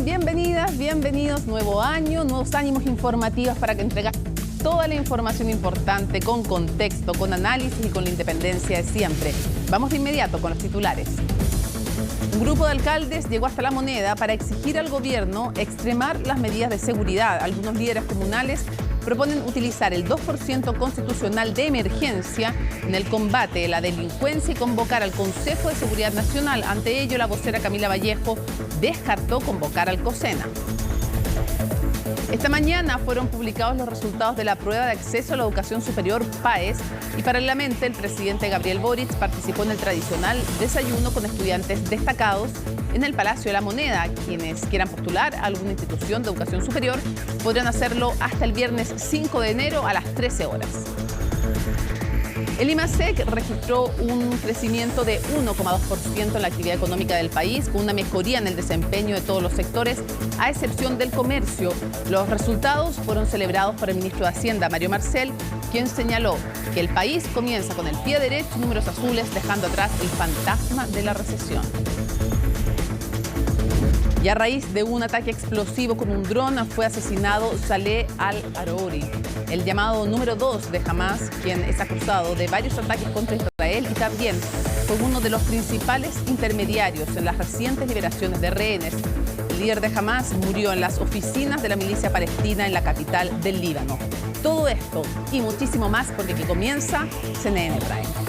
están? Bienvenidas, bienvenidos. Nuevo año, nuevos ánimos informativos para que entregar toda la información importante con contexto, con análisis y con la independencia de siempre. Vamos de inmediato con los titulares. Un grupo de alcaldes llegó hasta La Moneda para exigir al gobierno extremar las medidas de seguridad. Algunos líderes comunales proponen utilizar el 2% constitucional de emergencia en el combate de la delincuencia y convocar al Consejo de Seguridad Nacional. Ante ello, la vocera Camila Vallejo descartó convocar al COSENA. Esta mañana fueron publicados los resultados de la prueba de acceso a la educación superior PAES y paralelamente el presidente Gabriel Boric participó en el tradicional desayuno con estudiantes destacados en el Palacio de la Moneda. Quienes quieran postular a alguna institución de educación superior podrán hacerlo hasta el viernes 5 de enero a las 13 horas. El IMASEC registró un crecimiento de 1,2% en la actividad económica del país, con una mejoría en el desempeño de todos los sectores, a excepción del comercio. Los resultados fueron celebrados por el ministro de Hacienda, Mario Marcel, quien señaló que el país comienza con el pie derecho, números azules, dejando atrás el fantasma de la recesión. Y a raíz de un ataque explosivo con un dron fue asesinado Saleh al-Arouri, el llamado número 2 de Hamas, quien es acusado de varios ataques contra Israel y también fue uno de los principales intermediarios en las recientes liberaciones de rehenes. El líder de Hamas murió en las oficinas de la milicia palestina en la capital del Líbano. Todo esto y muchísimo más porque aquí comienza CNN Prime.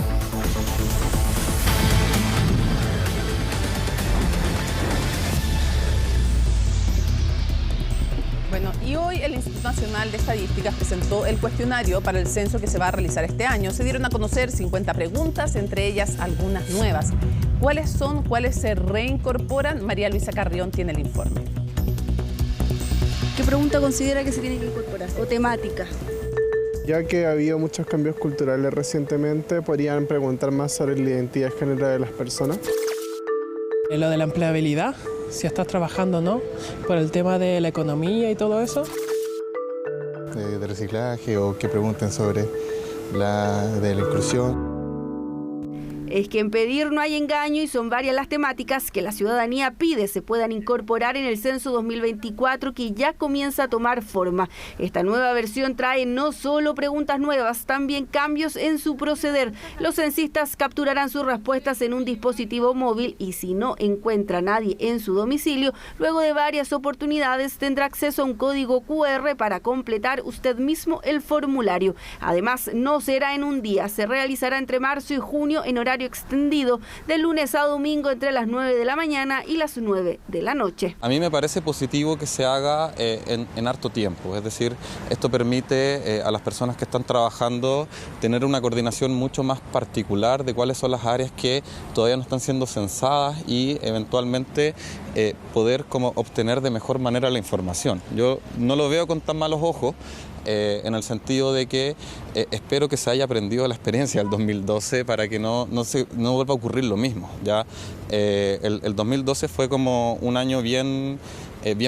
Bueno, y hoy el Instituto Nacional de Estadísticas presentó el cuestionario para el censo que se va a realizar este año. Se dieron a conocer 50 preguntas, entre ellas algunas nuevas. ¿Cuáles son? ¿Cuáles se reincorporan? María Luisa Carrión tiene el informe. ¿Qué pregunta considera que se tiene que incorporar? ¿O temática? Ya que ha habido muchos cambios culturales recientemente, podrían preguntar más sobre la identidad de género de las personas. Lo de la empleabilidad, si estás trabajando o no, por el tema de la economía y todo eso. De reciclaje o que pregunten sobre la inclusión. Es que en pedir no hay engaño y son varias las temáticas que la ciudadanía pide se puedan incorporar en el censo 2024 que ya comienza a tomar forma. Esta nueva versión trae no solo preguntas nuevas, también cambios en su proceder. Los censistas capturarán sus respuestas en un dispositivo móvil y si no encuentra a nadie en su domicilio, luego de varias oportunidades tendrá acceso a un código QR para completar usted mismo el formulario. Además, no será en un día, se realizará entre marzo y junio en horario extendido de lunes a domingo entre las 9 de la mañana y las 9 de la noche. A mí me parece positivo que se haga en harto tiempo, es decir, esto permite a las personas que están trabajando tener una coordinación mucho más particular de cuáles son las áreas que todavía no están siendo censadas y eventualmente poder como obtener de mejor manera la información. Yo no lo veo con tan malos ojos. En el sentido de que espero que se haya aprendido la experiencia del 2012 para que no vuelva a ocurrir lo mismo. Ya el 2012 fue como un año bien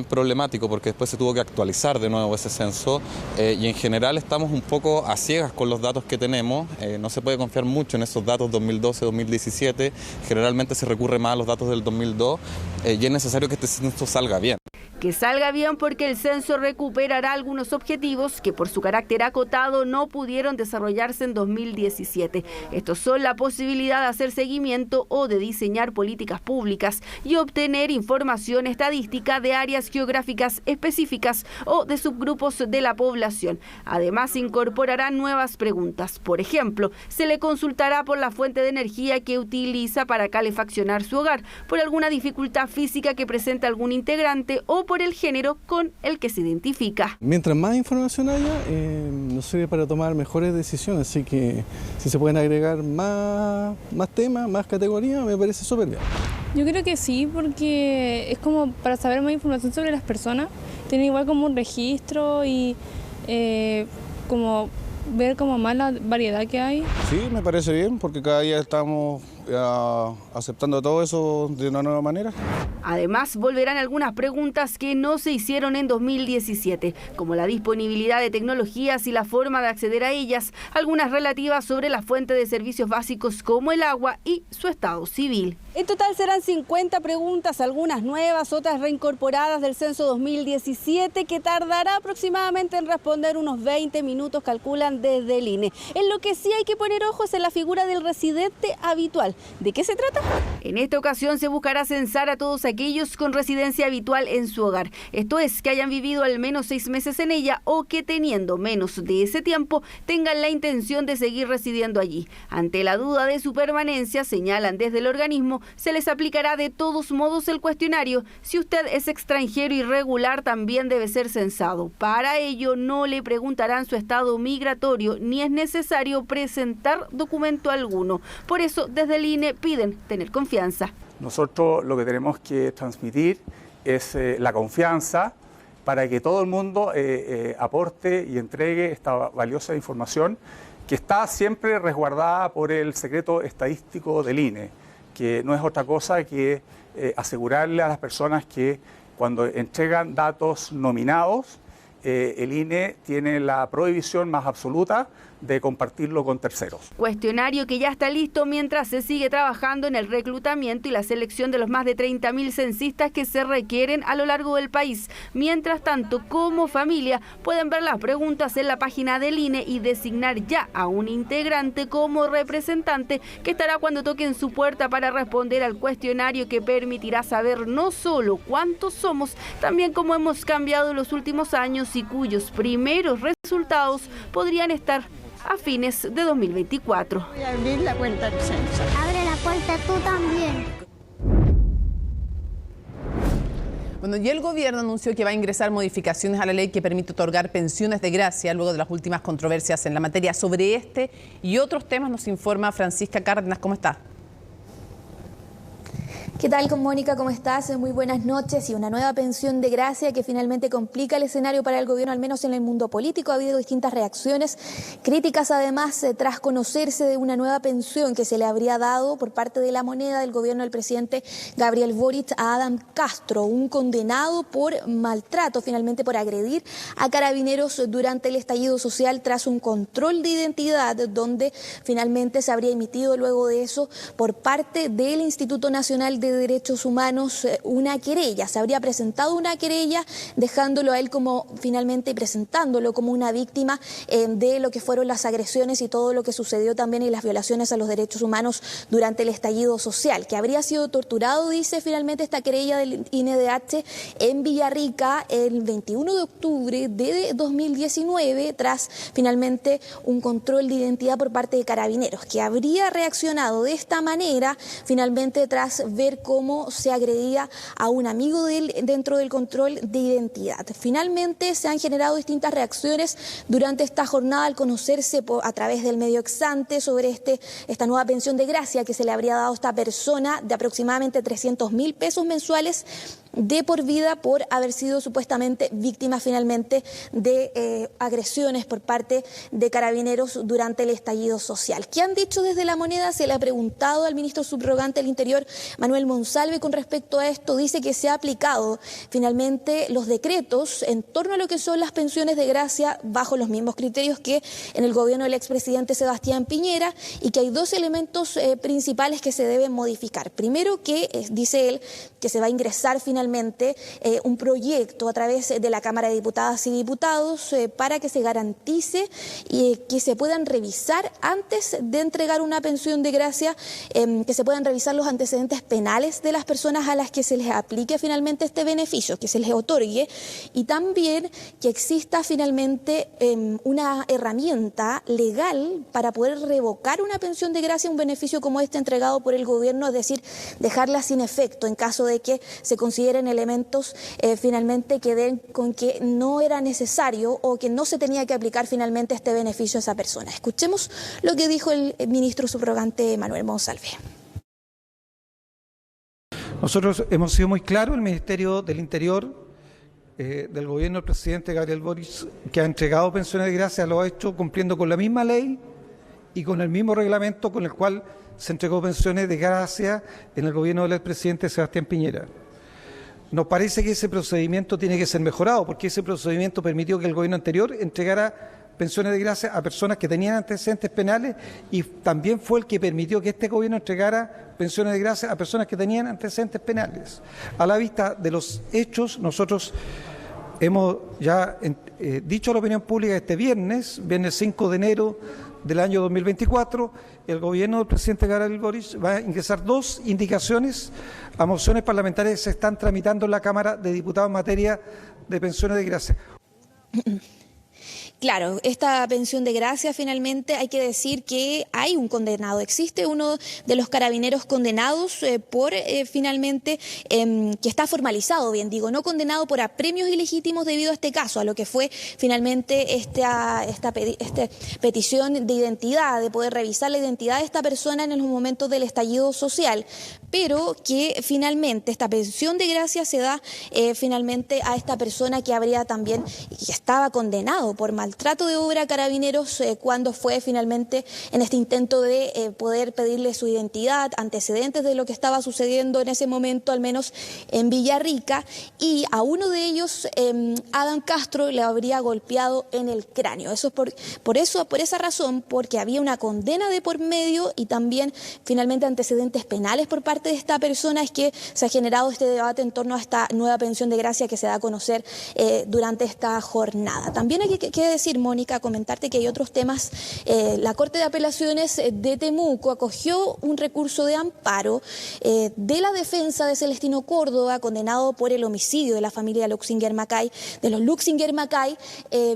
problemático porque después se tuvo que actualizar de nuevo ese censo y en general estamos un poco a ciegas con los datos que tenemos. No se puede confiar mucho en esos datos 2012-2017, generalmente se recurre más a los datos del 2002 y es necesario que este censo salga bien. Que salga bien porque el censo recuperará algunos objetivos que por su carácter acotado no pudieron desarrollarse en 2017. Estos son la posibilidad de hacer seguimiento o de diseñar políticas públicas y obtener información estadística de áreas geográficas específicas o de subgrupos de la población. Además, incorporarán nuevas preguntas. Por ejemplo, se le consultará por la fuente de energía que utiliza para calefaccionar su hogar, por alguna dificultad física que presenta algún integrante o por el género con el que se identifica. Mientras más información haya, nos sirve para tomar mejores decisiones, así que si se pueden agregar más temas, más categorías, me parece súper bien. Yo creo que sí, porque es como para saber más información sobre las personas, tiene igual como un registro y como ver como más la variedad que hay. Sí, me parece bien, porque cada día estamos aceptando todo eso de una nueva manera. Además, volverán algunas preguntas que no se hicieron en 2017, como la disponibilidad de tecnologías y la forma de acceder a ellas, algunas relativas sobre la fuente de servicios básicos como el agua y su estado civil. En total serán 50 preguntas, algunas nuevas, otras reincorporadas del censo 2017, que tardará aproximadamente en responder unos 20 minutos, calculan desde el INE. En lo que sí hay que poner ojo es en la figura del residente habitual. ¿De qué se trata? En esta ocasión se buscará censar a todos aquellos con residencia habitual en su hogar. Esto es, que hayan vivido al menos 6 meses en ella o que teniendo menos de ese tiempo tengan la intención de seguir residiendo allí. Ante la duda de su permanencia, señalan desde el organismo, se les aplicará de todos modos el cuestionario. Si usted es extranjero irregular, también debe ser censado. Para ello no le preguntarán su estado migratorio ni es necesario presentar documento alguno. Por eso desde el INE piden tener confianza. Nosotros lo que tenemos que transmitir es la confianza para que todo el mundo aporte y entregue esta valiosa información que está siempre resguardada por el secreto estadístico del INE, que no es otra cosa que asegurarle a las personas que cuando entregan datos nominados, el INE tiene la prohibición más absoluta de compartirlo con terceros. Cuestionario que ya está listo mientras se sigue trabajando en el reclutamiento y la selección de los más de 30.000 censistas que se requieren a lo largo del país. Mientras tanto, como familia, pueden ver las preguntas en la página del INE y designar ya a un integrante como representante que estará cuando toquen su puerta para responder al cuestionario que permitirá saber no solo cuántos somos, también cómo hemos cambiado en los últimos años y cuyos primeros resultados podrían estar a fines de 2024. Voy a abrir la cuenta del censo. Abre la puerta tú también. Bueno, y el gobierno anunció que va a ingresar modificaciones a la ley que permite otorgar pensiones de gracia luego de las últimas controversias en la materia. Sobre este y otros temas nos informa Francisca Cárdenas. ¿Cómo está? ¿Qué tal, Mónica? ¿Cómo estás? Muy buenas noches. Y una nueva pensión de gracia que finalmente complica el escenario para el gobierno, al menos en el mundo político. Ha habido distintas reacciones, críticas además, tras conocerse de una nueva pensión que se le habría dado por parte de La Moneda del gobierno del presidente Gabriel Boric a Adam Castro, un condenado por maltrato, finalmente por agredir a carabineros durante el estallido social tras un control de identidad donde finalmente se habría emitido luego de eso por parte del Instituto Nacional de Derechos Humanos una querella. Se habría presentado una querella dejándolo a él como finalmente presentándolo como una víctima de lo que fueron las agresiones y todo lo que sucedió también y las violaciones a los derechos humanos durante el estallido social, que habría sido torturado, dice finalmente esta querella del INDH en Villarrica el 21 de octubre de 2019 tras finalmente un control de identidad por parte de carabineros, que habría reaccionado de esta manera finalmente tras ver cómo se agredía a un amigo de él dentro del control de identidad. Finalmente se han generado distintas reacciones durante esta jornada al conocerse a través del medio Exante sobre esta nueva pensión de gracia que se le habría dado a esta persona de aproximadamente 300.000 pesos mensuales de por vida por haber sido supuestamente víctima finalmente de agresiones por parte de carabineros durante el estallido social. ¿Qué han dicho desde La Moneda? Se le ha preguntado al ministro subrogante del Interior, Manuel Monsalve, con respecto a esto. Dice que se ha aplicado finalmente los decretos en torno a lo que son las pensiones de gracia bajo los mismos criterios que en el gobierno del expresidente Sebastián Piñera y que hay dos elementos principales que se deben modificar. Primero, que dice él que se va a ingresar finalmente un proyecto a través de la Cámara de Diputadas y Diputados para que se garantice y que se puedan revisar antes de entregar una pensión de gracia, que se puedan revisar los antecedentes penales de las personas a las que se les aplique finalmente este beneficio, que se les otorgue, y también que exista finalmente una herramienta legal para poder revocar una pensión de gracia, un beneficio como este entregado por el gobierno, es decir, dejarla sin efecto en caso de que se consideren elementos finalmente que den con que no era necesario o que no se tenía que aplicar finalmente este beneficio a esa persona. Escuchemos lo que dijo el ministro subrogante Manuel Monsalve. Nosotros hemos sido muy claros, el Ministerio del Interior del gobierno del presidente Gabriel Boric, que ha entregado pensiones de gracia, lo ha hecho cumpliendo con la misma ley y con el mismo reglamento con el cual se entregó pensiones de gracia en el gobierno del expresidente Sebastián Piñera. Nos parece que ese procedimiento tiene que ser mejorado, porque ese procedimiento permitió que el gobierno anterior entregara pensiones de gracia a personas que tenían antecedentes penales y también fue el que permitió que este gobierno entregara pensiones de gracia a personas que tenían antecedentes penales. A la vista de los hechos, nosotros hemos ya dicho a la opinión pública este viernes 5 de enero del año 2024, el gobierno del presidente Gabriel Boric va a ingresar 2 indicaciones a mociones parlamentarias que se están tramitando en la Cámara de Diputados en materia de pensiones de gracia. Claro, esta pensión de gracia finalmente hay que decir que hay un condenado, existe uno de los carabineros condenados por finalmente, que está formalizado, bien digo, no condenado por apremios ilegítimos debido a este caso, a lo que fue finalmente esta petición de identidad, de poder revisar la identidad de esta persona en los momentos del estallido social, pero que finalmente esta pensión de gracia se da finalmente a esta persona que habría también, y estaba condenado por maltrato de obra a carabineros cuando fue finalmente en este intento de poder pedirle su identidad, antecedentes de lo que estaba sucediendo en ese momento, al menos en Villarrica, y a uno de ellos, Adán Castro, le habría golpeado en el cráneo. Eso por esa razón, porque había una condena de por medio y también finalmente antecedentes penales por parte de esta persona, es que se ha generado este debate en torno a esta nueva pensión de gracia que se da a conocer durante esta jornada. También hay que decir, Mónica, comentarte que hay otros temas. La Corte de Apelaciones de Temuco acogió un recurso de amparo de la defensa de Celestino Córdoba, condenado por el homicidio de la familia Luxinger-Macay, de los Luxinger-Macay,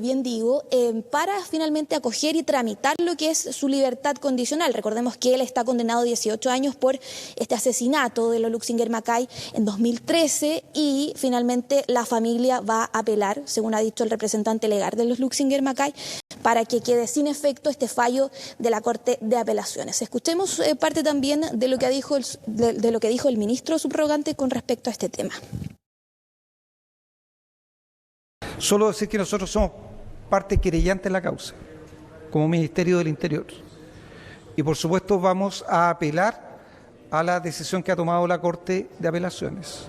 bien digo, para finalmente acoger y tramitar lo que es su libertad condicional. Recordemos que él está condenado a 18 años por este asesinato de los Luxinger-Macay en 2013 y finalmente la familia va a apelar, según ha dicho el representante legal de los Luxinger-Macay, para que quede sin efecto este fallo de la Corte de Apelaciones. Escuchemos parte también de lo que dijo el ministro subrogante con respecto a este tema. Solo decir que nosotros somos parte querellante en la causa, como Ministerio del Interior. Y por supuesto vamos a apelar a la decisión que ha tomado la Corte de Apelaciones.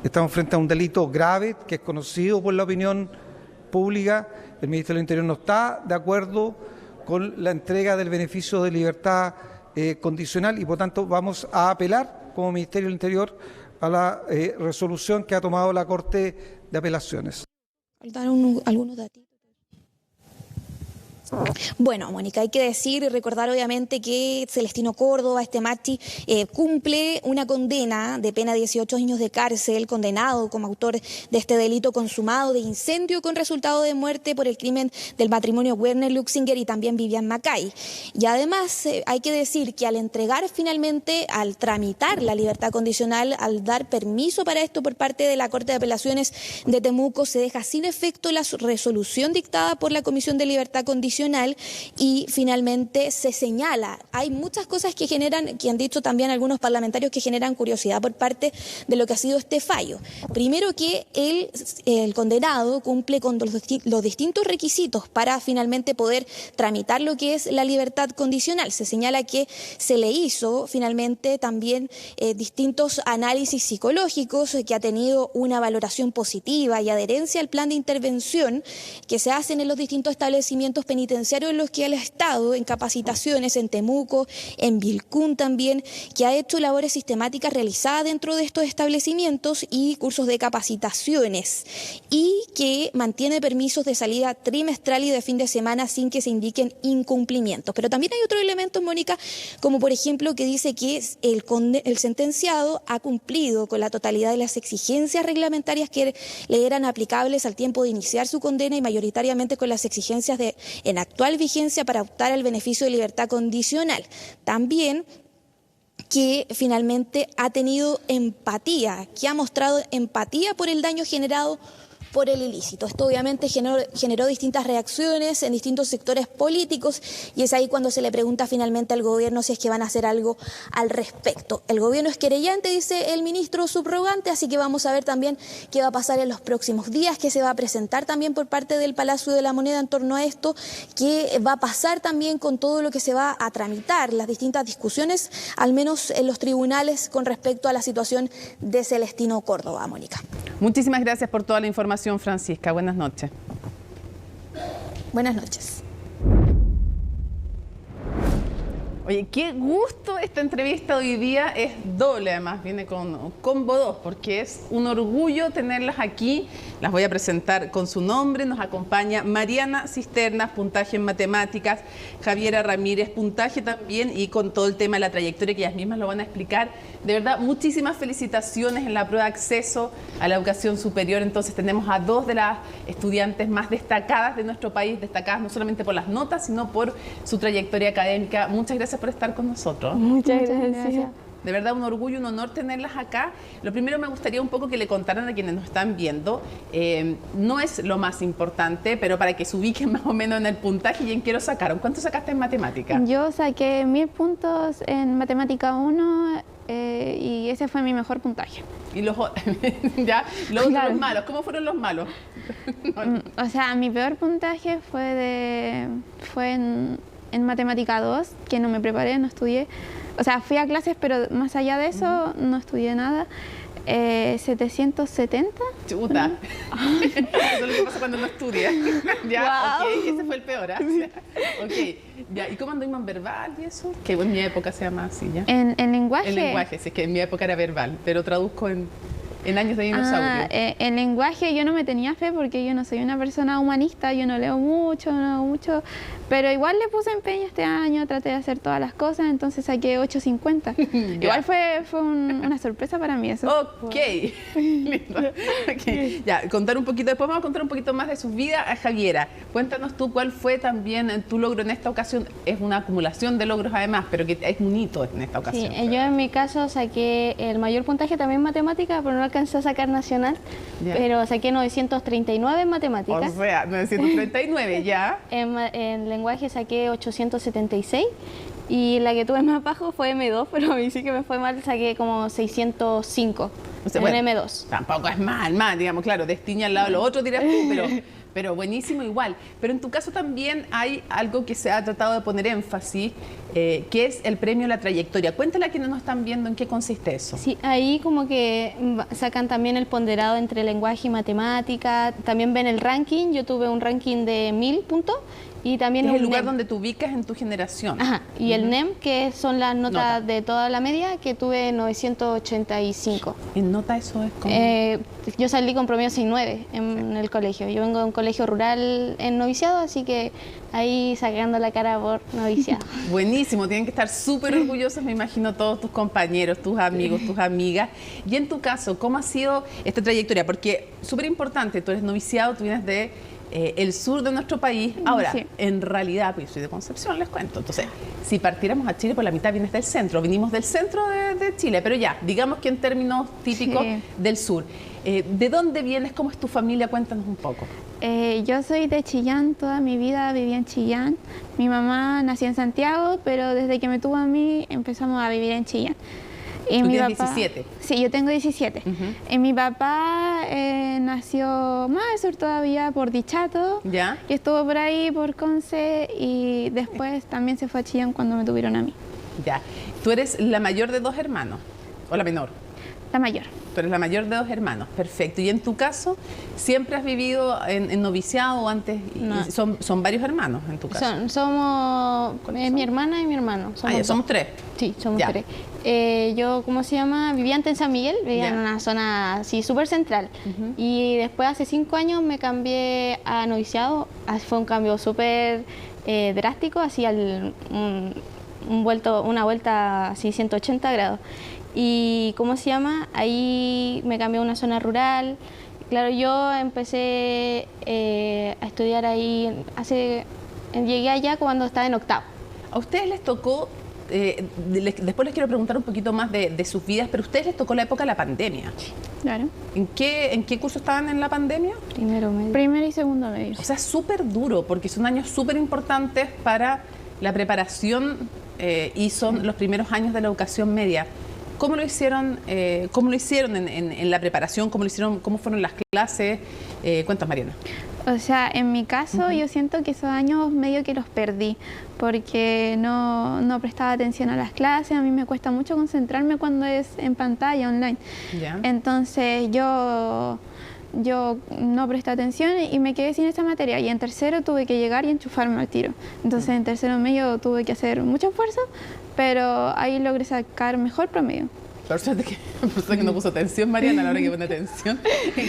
Estamos frente a un delito grave que es conocido por la opinión pública. El Ministerio del Interior no está de acuerdo con la entrega del beneficio de libertad condicional y por tanto vamos a apelar como Ministerio del Interior a la resolución que ha tomado la Corte de Apelaciones. Faltaron algunos datos. Bueno, Mónica, hay que decir y recordar obviamente que Celestino Córdoba, este machi, cumple una condena de pena de 18 años de cárcel, condenado como autor de este delito consumado de incendio con resultado de muerte por el crimen del matrimonio Werner Luxinger y también Vivian Macay. Y además hay que decir que al entregar finalmente, al tramitar la libertad condicional, al dar permiso para esto por parte de la Corte de Apelaciones de Temuco, se deja sin efecto la resolución dictada por la Comisión de Libertad Condicional y finalmente se señala, hay muchas cosas que han dicho también algunos parlamentarios que generan curiosidad por parte de lo que ha sido este fallo. Primero que el condenado cumple con los distintos requisitos para finalmente poder tramitar lo que es la libertad condicional. Se señala que se le hizo finalmente también distintos análisis psicológicos, que ha tenido una valoración positiva y adherencia al plan de intervención que se hacen en los distintos establecimientos penitenciarios en los que él ha estado, en capacitaciones en Temuco, en Vilcún también, que ha hecho labores sistemáticas realizadas dentro de estos establecimientos y cursos de capacitaciones, y que mantiene permisos de salida trimestral y de fin de semana sin que se indiquen incumplimientos. Pero también hay otros elementos, Mónica, como por ejemplo que dice que el sentenciado ha cumplido con la totalidad de las exigencias reglamentarias que le eran aplicables al tiempo de iniciar su condena y mayoritariamente con las exigencias en actual vigencia para optar al beneficio de libertad condicional. También que finalmente ha tenido empatía, que ha mostrado empatía por el daño generado por el ilícito. Esto obviamente generó distintas reacciones en distintos sectores políticos y es ahí cuando se le pregunta finalmente al gobierno si es que van a hacer algo al respecto. El gobierno es querellante, dice el ministro subrogante, así que vamos a ver también qué va a pasar en los próximos días, qué se va a presentar también por parte del Palacio de la Moneda en torno a esto, qué va a pasar también con todo lo que se va a tramitar, las distintas discusiones, al menos en los tribunales con respecto a la situación de Celestino Córdoba, Mónica. Muchísimas gracias por toda la información, Francisca. Buenas noches. Buenas noches. Oye, qué gusto esta entrevista hoy día, es doble además, viene con combo 2, porque es un orgullo tenerlas aquí. Las voy a presentar con su nombre. Nos acompaña Mariana Cisternas, puntaje en matemáticas, Javiera Ramírez, puntaje también, y con todo el tema de la trayectoria que ellas mismas lo van a explicar. De verdad, muchísimas felicitaciones en la prueba de acceso a la educación superior. Entonces tenemos a dos de las estudiantes más destacadas de nuestro país, destacadas no solamente por las notas, sino por su trayectoria académica. Muchas gracias por estar con nosotros. Muchas gracias. De verdad, un orgullo, un honor tenerlas acá. Lo primero, me gustaría un poco que le contaran a quienes nos están viendo. No es lo más importante, pero para que se ubiquen más o menos en el puntaje y en qué lo sacaron. ¿Cuánto sacaste en matemática? Yo saqué 1000 puntos en matemática 1 y ese fue mi mejor puntaje. Y los, ¿ya? Los malos, ¿cómo fueron los malos? O sea, mi peor puntaje fue en matemática 2, que no me preparé, no estudié. O sea, fui a clases, pero más allá de eso no estudié nada. 770. Chuta. Eso es lo que pasa cuando no estudias. Ya, wow. Ok, ese fue el peor. Ok, ya. ¿Y cómo anduvimos en verbal y eso? Que en mi época se llama así, ¿ya? En lenguaje. En lenguaje, sí, es que en mi época era verbal, pero traduzco en años de dinosaurio. En lenguaje yo no me tenía fe porque yo no soy una persona humanista, yo no leo mucho, no hago mucho, pero igual le puse empeño este año, traté de hacer todas las cosas, entonces saqué 8.50. Igual fue una sorpresa para mí eso. Ok, listo. Okay. Ya, contar un poquito, después vamos a contar un poquito más de sus vidas. Javiera, cuéntanos tú cuál fue también tu logro en esta ocasión. Es una acumulación de logros además, pero que es un hito en esta ocasión. Sí, yo en mi caso saqué el mayor puntaje también en matemática, pero no alcancé a sacar nacional, pero saqué 939 en matemáticas. O sea, 939, ¿ya? En lenguaje saqué 876 y la que tuve más bajo fue M2, pero a mí sí que me fue mal, saqué como 605 o sea, en bueno, M2. Tampoco es mal, digamos, claro, destiña al lado de lo otro, dirás tú, pero buenísimo igual. Pero en tu caso también hay algo que se ha tratado de poner énfasis, que es el premio a la trayectoria. Cuéntale a quienes nos están viendo en qué consiste eso. Sí, ahí como que sacan también el ponderado entre lenguaje y matemática, también ven el ranking, yo tuve un ranking de 1000 puntos. Y también es el lugar donde te ubicas en tu generación. Ajá, y el NEM, que son las notas de toda la media, que tuve 985. ¿En nota eso es como? Yo salí con promedio 6.9 en el colegio. Yo vengo de un colegio rural en noviciado, así que ahí sacando la cara por noviciado. Buenísimo, tienen que estar súper orgullosos, me imagino, todos tus compañeros, tus amigos, tus amigas. Y en tu caso, ¿cómo ha sido esta trayectoria? Porque súper importante, tú eres noviciado, tú vienes de el sur de nuestro país. Ahora, en realidad, pues yo soy de Concepción, les cuento. Entonces, si partiéramos a Chile, por la mitad vienes del centro. Venimos del centro de Chile, pero ya, digamos que en términos típicos del sur. ¿De dónde vienes? ¿Cómo es tu familia? Cuéntanos un poco. Yo soy de Chillán, toda mi vida viví en Chillán. Mi mamá nació en Santiago, pero desde que me tuvo a mí empezamos a vivir en Chillán. Y ¿tú tienes 17? Sí, yo tengo 17. Mi papá nació más al sur todavía, por Dichato. ¿Ya? Y estuvo por ahí, por Conce, y después también se fue a Chillán cuando me tuvieron a mí. Ya. ¿Tú eres la mayor de 2 hermanos? ¿O la menor? La mayor. Tú eres la mayor de 2 hermanos, perfecto. ¿Y en tu caso, siempre has vivido en noviciado o antes? No. ¿Son varios hermanos en tu caso? Somos mi hermana y mi hermano. Somos 3. Sí, somos 3. Yo, ¿cómo se llama? Vivía antes en San Miguel, vivía en una zona así súper central. Y después, hace 5 años, me cambié a noviciado. Fue un cambio súper drástico, así una vuelta así 180 grados. Y ¿cómo se llama? Ahí me cambié a una zona rural. Claro, yo empecé a estudiar ahí, llegué allá cuando estaba en octavo. ¿A ustedes les tocó, después les quiero preguntar un poquito más de sus vidas, pero a ustedes les tocó la época de la pandemia? Claro. ¿En qué curso estaban en la pandemia? Primero medio. Primero y segundo medio. O sea, súper duro, porque son años súper importantes para la preparación y son los primeros años de la educación media. ¿Cómo lo hicieron en la preparación? ¿Cómo fueron las clases? Cuéntanos, Mariana. O sea, en mi caso yo siento que esos años medio que los perdí porque no prestaba atención a las clases. A mí me cuesta mucho concentrarme cuando es en pantalla online. ¿Ya? Entonces yo yo no presté atención y me quedé sin esa materia. Y en tercero tuve que llegar y enchufarme al tiro. Entonces en tercero medio tuve que hacer mucho esfuerzo, pero ahí logré sacar mejor promedio. La suerte que no puso atención, Mariana, a la hora que pone atención.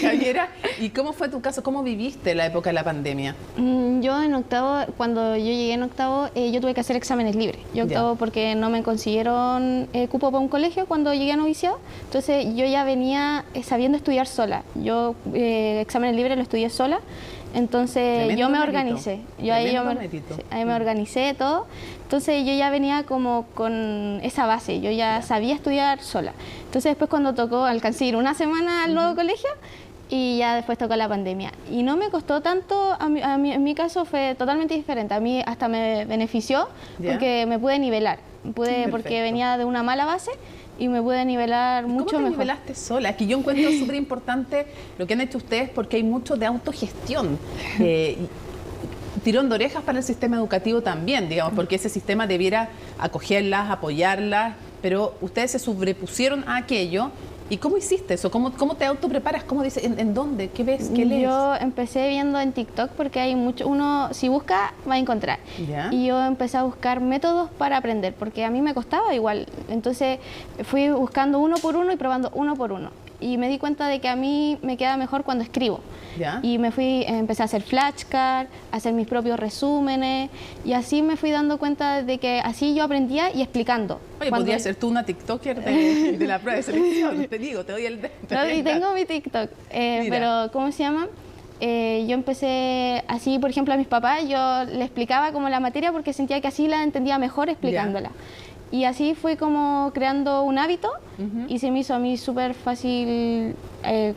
Javiera, ¿y cómo fue tu caso? ¿Cómo viviste la época de la pandemia? Yo en octavo, cuando yo llegué en octavo, yo tuve que hacer exámenes libres. Yo octavo porque no me consiguieron cupo para un colegio cuando llegué a noviciado. Entonces yo ya venía sabiendo estudiar sola. Yo exámenes libres lo estudié sola. Entonces tremendo yo me organicé, ahí me organicé todo, entonces yo ya venía como con esa base, yo ya sabía estudiar sola. Entonces después cuando tocó, alcancé a ir una semana al nuevo colegio y ya después tocó la pandemia. Y no me costó tanto, en mi caso fue totalmente diferente, a mí hasta me benefició porque me pude nivelar, porque venía de una mala base. Y me pude nivelar mucho mejor. ¿Cómo te nivelaste sola? Que yo encuentro súper importante lo que han hecho ustedes porque hay mucho de autogestión. Tirón de orejas para el sistema educativo también, digamos, porque ese sistema debiera acogerlas, apoyarlas, pero ustedes se sobrepusieron a aquello. ¿Y cómo hiciste eso? ¿Cómo te autopreparas? ¿Cómo dices? ¿En dónde? ¿Qué ves? ¿Qué lees? Yo empecé viendo en TikTok porque hay mucho, uno si busca va a encontrar. ¿Ya? Y yo empecé a buscar métodos para aprender porque a mí me costaba igual. Entonces fui buscando uno por uno y probando uno por uno. Y me di cuenta de que a mí me queda mejor cuando escribo. ¿Ya? Y empecé a hacer flashcards, a hacer mis propios resúmenes y así me fui dando cuenta de que así yo aprendía y explicando. Oye, podrías ser tú una TikToker de la prueba de selección, te digo, te doy el... No, y tengo mi TikTok, pero ¿cómo se llama? Yo empecé así, por ejemplo, a mis papás, yo les explicaba como la materia porque sentía que así la entendía mejor explicándola. Y así fue como creando un hábito y se me hizo a mí súper fácil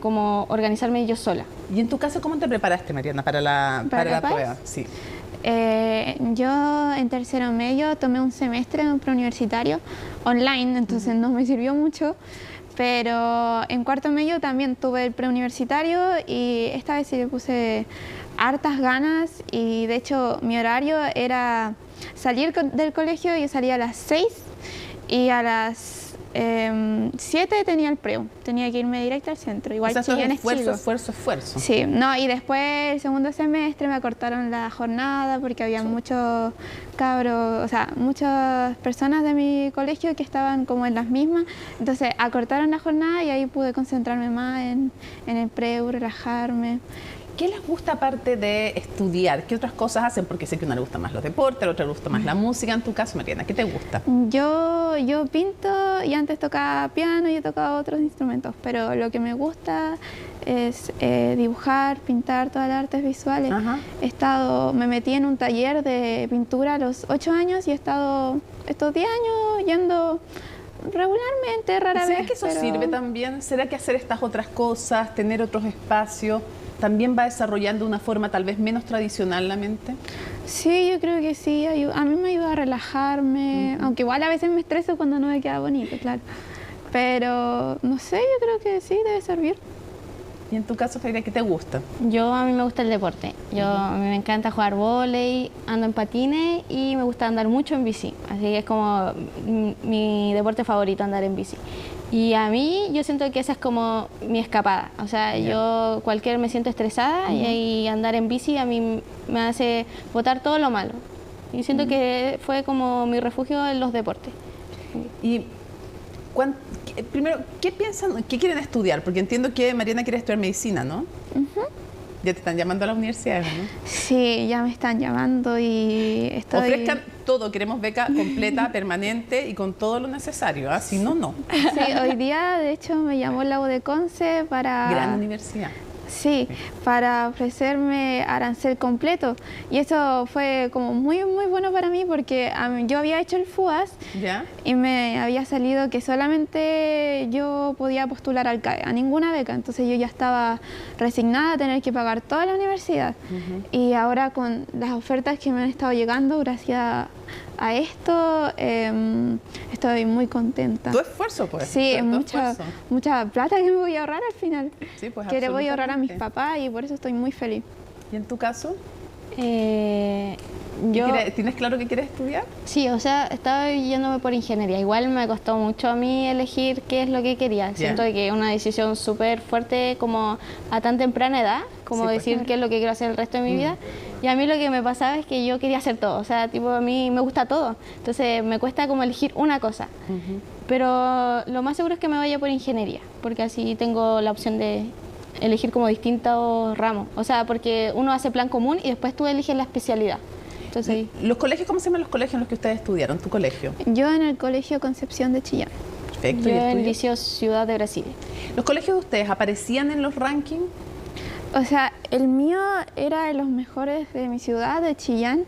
como organizarme yo sola. ¿Y en tu caso cómo te preparaste, Mariana, para la prueba? Sí. Yo en tercero medio tomé un semestre en un preuniversitario online, entonces no me sirvió mucho. Pero en cuarto medio también tuve el preuniversitario y esta vez sí le puse hartas ganas y de hecho mi horario era salir del colegio, yo salía a las 6 y a las 7 tenía el preu, tenía que irme directo al centro. Igual o sea, esfuerzo. Sí, no, y después el segundo semestre me acortaron la jornada porque había muchos cabros, o sea, muchas personas de mi colegio que estaban como en las mismas, entonces acortaron la jornada y ahí pude concentrarme más en el preu, relajarme. ¿Qué les gusta aparte de estudiar? ¿Qué otras cosas hacen? Porque sé que a una le gusta más los deportes, a la otra le gusta más la música. En tu caso, Mariana, ¿qué te gusta? Yo pinto y antes tocaba piano y he tocado otros instrumentos, pero lo que me gusta es dibujar, pintar, todas las artes visuales. Me metí en un taller de pintura a los 8 años y he estado estos 10 años yendo regularmente, rara vez. ¿Será que eso sirve también? ¿Será que hacer estas otras cosas, tener otros espacios, también va desarrollando de una forma tal vez menos tradicional la mente? Sí, yo creo que sí. A mí me ayuda a relajarme, aunque igual a veces me estreso cuando no me queda bonito, claro. Pero no sé, yo creo que sí, debe servir. ¿Y en tu caso, Javiera, qué te gusta? A mí me gusta el deporte. A mí me encanta jugar vóley, ando en patines y me gusta andar mucho en bici. Así que es como mi deporte favorito, andar en bici. Y a mí, yo siento que esa es como mi escapada. O sea, yo me siento estresada y andar en bici a mí me hace botar todo lo malo. Y siento que fue como mi refugio en los deportes. Y primero, ¿qué piensan, qué quieren estudiar? Porque entiendo que Mariana quiere estudiar medicina, ¿no? ¿Ya te están llamando a las universidades, no? Sí, ya me están llamando y estoy... Ofrezcan todo, queremos beca completa, permanente y con todo lo necesario, ¿ah? Si no, no. Sí, hoy día, de hecho, me llamó la UDECONCE para... Gran universidad. Sí, para ofrecerme arancel completo. Y eso fue como muy bueno para mí porque yo había hecho el FUAS y me había salido que solamente yo podía postular al CAE, a ninguna beca. Entonces yo ya estaba resignada a tener que pagar toda la universidad. Y ahora con las ofertas que me han estado llegando, gracias a esto, estoy muy contenta. ¿Tu esfuerzo, pues? Sí, es mucha plata que me voy a ahorrar al final. Sí, pues que le voy a ahorrar a mis papás y por eso estoy muy feliz. ¿Y en tu caso? ¿Tienes claro que quieres estudiar? Sí, o sea, estaba yéndome por ingeniería. Igual me costó mucho a mí elegir qué es lo que quería. Siento que es una decisión súper fuerte como a tan temprana edad, como decir qué es lo que quiero hacer el resto de mi vida. Y a mí lo que me pasaba es que yo quería hacer todo. O sea, tipo, a mí me gusta todo. Entonces me cuesta como elegir una cosa. Pero lo más seguro es que me vaya por ingeniería, porque así tengo la opción de elegir como distintos ramos. O sea, porque uno hace plan común y después tú eliges la especialidad. Entonces, ¿los colegios, cómo se llaman los colegios en los que ustedes estudiaron? ¿Tu colegio? Yo en el Colegio Concepción de Chillán. Perfecto. Yo en el Liceo Ciudad de Brasil. ¿Los colegios de ustedes aparecían en los rankings? O sea, el mío era de los mejores de mi ciudad, de Chillán,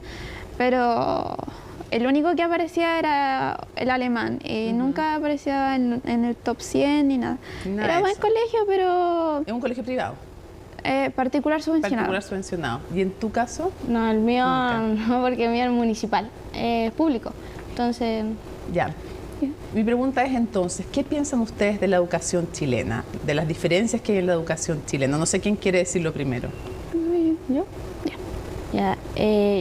pero el único que aparecía era el alemán y nunca aparecía en el top 100 ni nada. Era buen colegio, pero... ¿Es un colegio privado? Particular subvencionado. Particular subvencionado. ¿Y en tu caso? No, el mío no, porque el mío es municipal, público. Entonces... Ya. Mi pregunta es entonces, ¿qué piensan ustedes de la educación chilena? De las diferencias que hay en la educación chilena. No sé quién quiere decirlo primero. ¿Yo? Ya.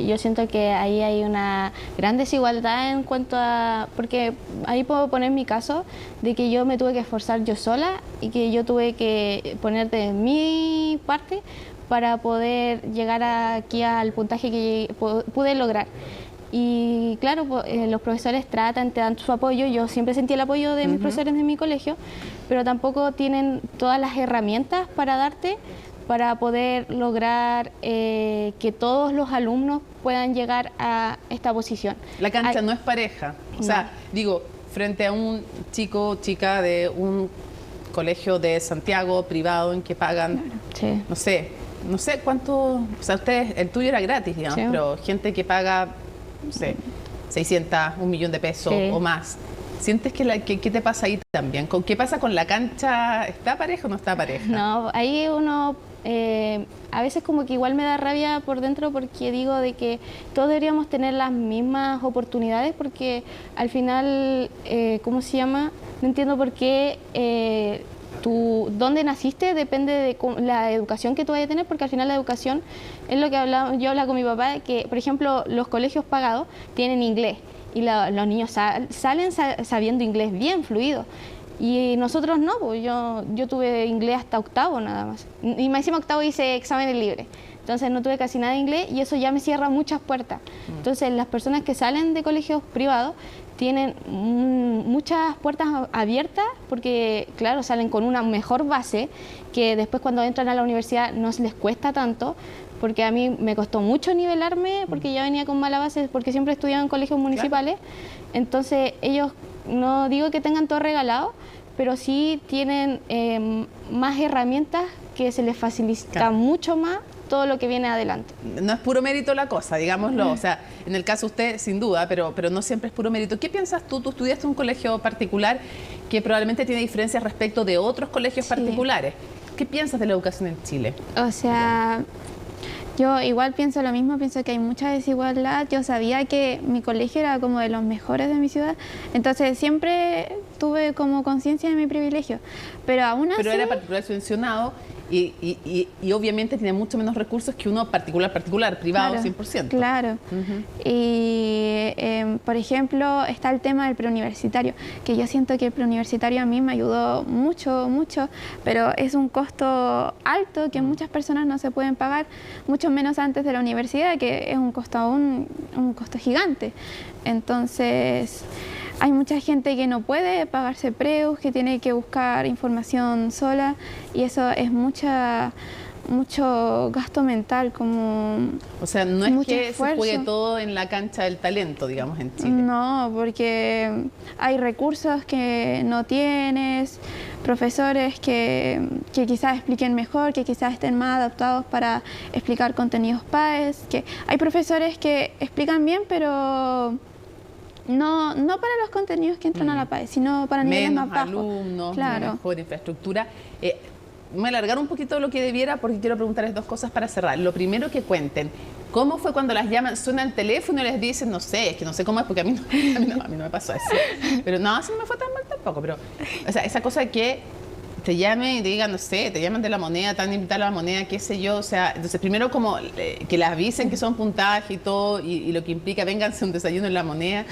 Yo siento que ahí hay una gran desigualdad en cuanto a... Porque ahí puedo poner mi caso de que yo me tuve que esforzar yo sola y que yo tuve que poner de mi parte para poder llegar aquí al puntaje que pude lograr. Y claro, los profesores tratan, te dan su apoyo. Yo siempre sentí el apoyo de mis profesores de mi colegio, pero tampoco tienen todas las herramientas para darte para poder lograr que todos los alumnos puedan llegar a esta posición. La cancha no es pareja. O sea, digo, frente a un chico o chica de un colegio de Santiago privado en que pagan, no sé cuánto, o sea, ustedes, el tuyo era gratis, digamos, pero gente que paga, no sé, 600, 1 millón de pesos o más. ¿Sientes que qué te pasa ahí también? ¿Qué pasa con la cancha? ¿Está pareja o no está pareja? No, ahí uno a veces como que igual me da rabia por dentro porque digo de que todos deberíamos tener las mismas oportunidades porque al final, ¿cómo se llama? No entiendo por qué dónde naciste depende de la educación que tú vayas a tener, porque al final la educación es lo que yo hablaba con mi papá, que por ejemplo los colegios pagados tienen inglés y los niños salen sabiendo inglés bien fluido. Y nosotros no, pues yo tuve inglés hasta octavo nada más. Y más encima octavo hice exámenes libres. Entonces no tuve casi nada de inglés y eso ya me cierra muchas puertas. Entonces las personas que salen de colegios privados tienen muchas puertas abiertas porque, claro, salen con una mejor base que después cuando entran a la universidad no les cuesta tanto, porque a mí me costó mucho nivelarme porque ya venía con mala base porque siempre estudiaba en colegios municipales. Entonces ellos, no digo que tengan todo regalado, pero sí tienen más herramientas que se les facilita mucho más todo lo que viene adelante. No es puro mérito la cosa, digámoslo. O sea, en el caso de usted, sin duda, pero no siempre es puro mérito. ¿Qué piensas tú? Tú estudiaste en un colegio particular que probablemente tiene diferencias respecto de otros colegios particulares. ¿Qué piensas de la educación en Chile? O sea, yo igual pienso lo mismo, pienso que hay mucha desigualdad. Yo sabía que mi colegio era como de los mejores de mi ciudad, entonces siempre tuve como conciencia de mi privilegio. Pero aún así... Pero era particular subvencionado y obviamente tiene mucho menos recursos que uno particular, privado, claro, 100%. Claro. Y, por ejemplo, está el tema del preuniversitario, que yo siento que el preuniversitario a mí me ayudó mucho, pero es un costo alto que muchas personas no se pueden pagar, mucho menos antes de la universidad, que es un costo un costo gigante. Entonces... hay mucha gente que no puede pagarse preus, que tiene que buscar información sola y eso es mucho gasto mental, como... O sea, no es que se juegue todo en la cancha del talento, digamos, en Chile. No, porque hay recursos que no tienes, profesores que quizás expliquen mejor, que quizás estén más adaptados para explicar contenidos PAES, que hay profesores que explican bien, pero... No para los contenidos que entran a la PAE, sino para niveles más bajos. Menos alumnos, claro. Mejor infraestructura. Me voy a alargar un poquito lo que debiera porque quiero preguntarles dos cosas para cerrar. Lo primero, que cuenten, ¿cómo fue cuando las llaman, suena el teléfono y les dicen, no sé, es que no sé cómo es porque a mí no me pasó eso. Pero no, así no me fue tan mal tampoco. Pero, o sea, esa cosa que te llamen y te digan, no sé, te llaman de La Moneda, te van a invitar a La Moneda, qué sé yo, o sea, entonces primero como que les avisen que son puntaje y todo, y lo que implica, vénganse un desayuno en La Moneda,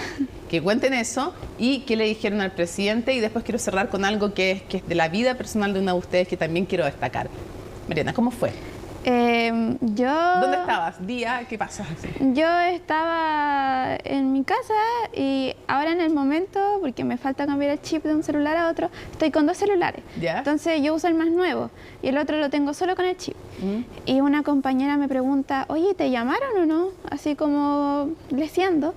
que cuenten eso, y qué le dijeron al presidente, y después quiero cerrar con algo que es de la vida personal de una de ustedes que también quiero destacar. Mariana, ¿cómo fue? ¿Dónde estabas? ¿Día? ¿Qué pasa? Yo estaba en mi casa y ahora en el momento, porque me falta cambiar el chip de un celular a otro, estoy con 2 celulares. ¿Ya? Entonces yo uso el más nuevo y el otro lo tengo solo con el chip. Y una compañera me pregunta, oye, ¿te llamaron o no? Así como leseando.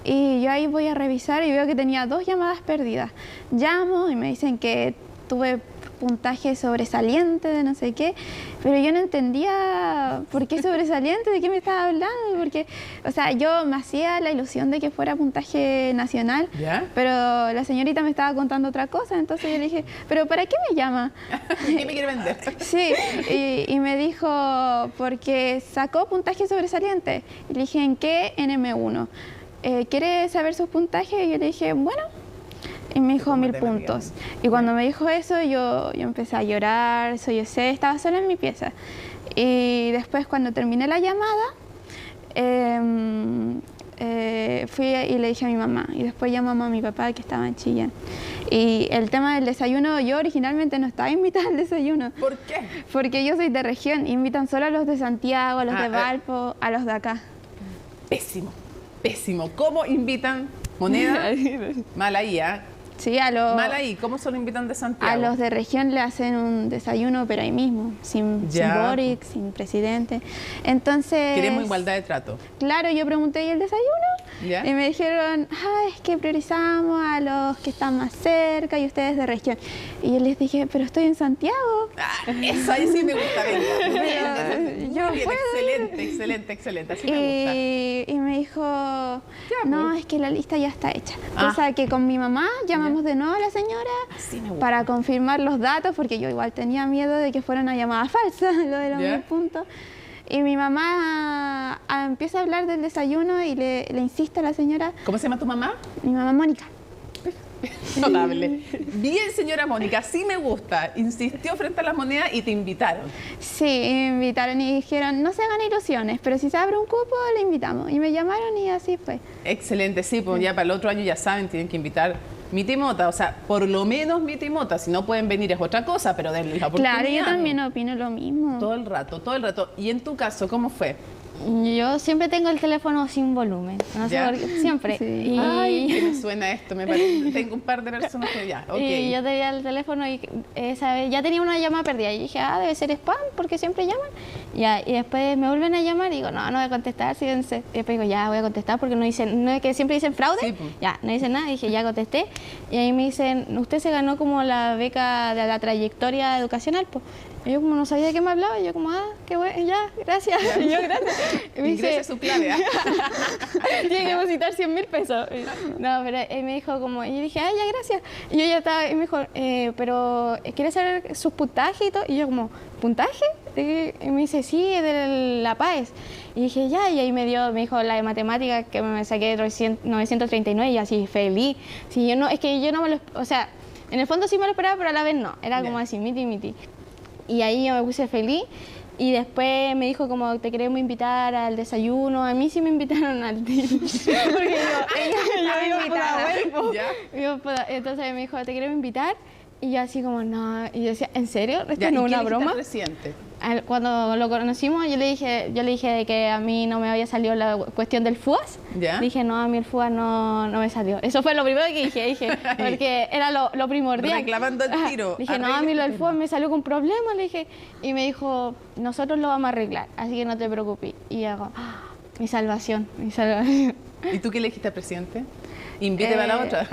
Y yo ahí voy a revisar y veo que tenía 2 llamadas perdidas. Llamo y me dicen que tuve puntaje sobresaliente de no sé qué, pero yo no entendía por qué sobresaliente, de qué me estaba hablando, porque, o sea, yo me hacía la ilusión de que fuera puntaje nacional, pero la señorita me estaba contando otra cosa, entonces yo le dije, ¿pero para qué me llama? ¿Qué me quiere vender? Sí, y me dijo, porque sacó puntaje sobresaliente, y le dije, ¿en qué? En M1. ¿Quiere saber sus puntajes? Y yo le dije, bueno. Y me dijo 1000 puntos. Y cuando me dijo eso, yo empecé a llorar, sollocé, estaba sola en mi pieza. Y después, cuando terminé la llamada, fui y le dije a mi mamá. Y después llamamos a mi papá, que estaba en Chillán. Y el tema del desayuno, yo originalmente no estaba invitada al desayuno. ¿Por qué? Porque yo soy de región. Invitan solo a los de Santiago, a los de Valpo, a los de acá. Pésimo, pésimo. ¿Cómo invitan Moneda? Mal ahí, ¿eh? Sí, mal ahí, ¿cómo solo invitan de Santiago? A los de región le hacen un desayuno, pero ahí mismo, sin Boric, sin presidente. Entonces... Queremos igualdad de trato. Claro, yo pregunté, ¿y el desayuno? Y me dijeron, es que priorizamos a los que están más cerca y ustedes de región. Y yo les dije, pero estoy en Santiago. Eso ahí sí me gusta, venga. Excelente, así me gusta. Y me dijo, no, es que la lista ya está hecha. O sea, que con mi mamá llamamos de nuevo a la señora para confirmar los datos, porque yo igual tenía miedo de que fuera una llamada falsa, lo de los 1000 puntos. Y mi mamá empieza a hablar del desayuno y le insiste a la señora. ¿Cómo se llama tu mamá? Mi mamá Mónica. Notable. Bien, señora Mónica, sí me gusta. Insistió frente a las monedas y te invitaron. Sí, me invitaron y dijeron, no se hagan ilusiones, pero si se abre un cupo, le invitamos. Y me llamaron y así fue. Excelente, sí, pues ya para el otro año ya saben, tienen que invitar Mitimota, o sea, por lo menos Mitimota, si no pueden venir es otra cosa, pero denle la oportunidad. Claro, yo también opino lo mismo. Todo el rato. ¿Y en tu caso, cómo fue? Yo siempre tengo el teléfono sin volumen, no sé por qué, siempre. Sí. Ay, que me suena esto, me parece, tengo un par de personas que ya, Y yo tenía el teléfono y esa vez ya tenía una llamada perdida y dije, debe ser spam, porque siempre llaman. Y después me vuelven a llamar y digo, no voy a contestar, síguense. Y después digo, ya voy a contestar porque no es que siempre dicen fraude, ya, no dicen nada, y dije, ya contesté. Y ahí me dicen, usted se ganó como la beca de la trayectoria educacional, pues. Y yo como no sabía de qué me hablaba, y yo como, qué bueno, ya, gracias. Y yo, gracias. Y me dice, su clave, tiene que depositar 100.000 pesos. No, pero él me dijo como, y yo dije, ya, gracias. Y yo ya estaba, y me dijo, pero ¿quiere saber sus puntajes y todo? Y yo como, ¿puntaje? Y me dice, sí, es de la PAES. Y dije, ya, y ahí me dijo la de matemáticas que me saqué 939 y así, feliz. Sí, es que yo no me lo, o sea, en el fondo sí me lo esperaba, pero a la vez no, era como así, miti. Y ahí yo me puse feliz y después me dijo como te queremos invitar al desayuno. A mí sí me invitaron al porque yo entonces me dijo te queremos invitar y yo así como no, y yo decía ¿en serio? ¿Esto no es una broma? Cuando lo conocimos yo le dije de que a mí no me había salido la cuestión del FUAS. Dije no, a mí el FUAS no me salió. Eso fue lo primero que dije porque era lo primordial. Reclamando el tiro. Dije no, a mí lo del FUAS me salió con problemas, le dije. Y me dijo nosotros lo vamos a arreglar, así que no te preocupes. Y yo hago mi salvación. ¿Y tú qué le dijiste al presidente? Invíteme a la otra.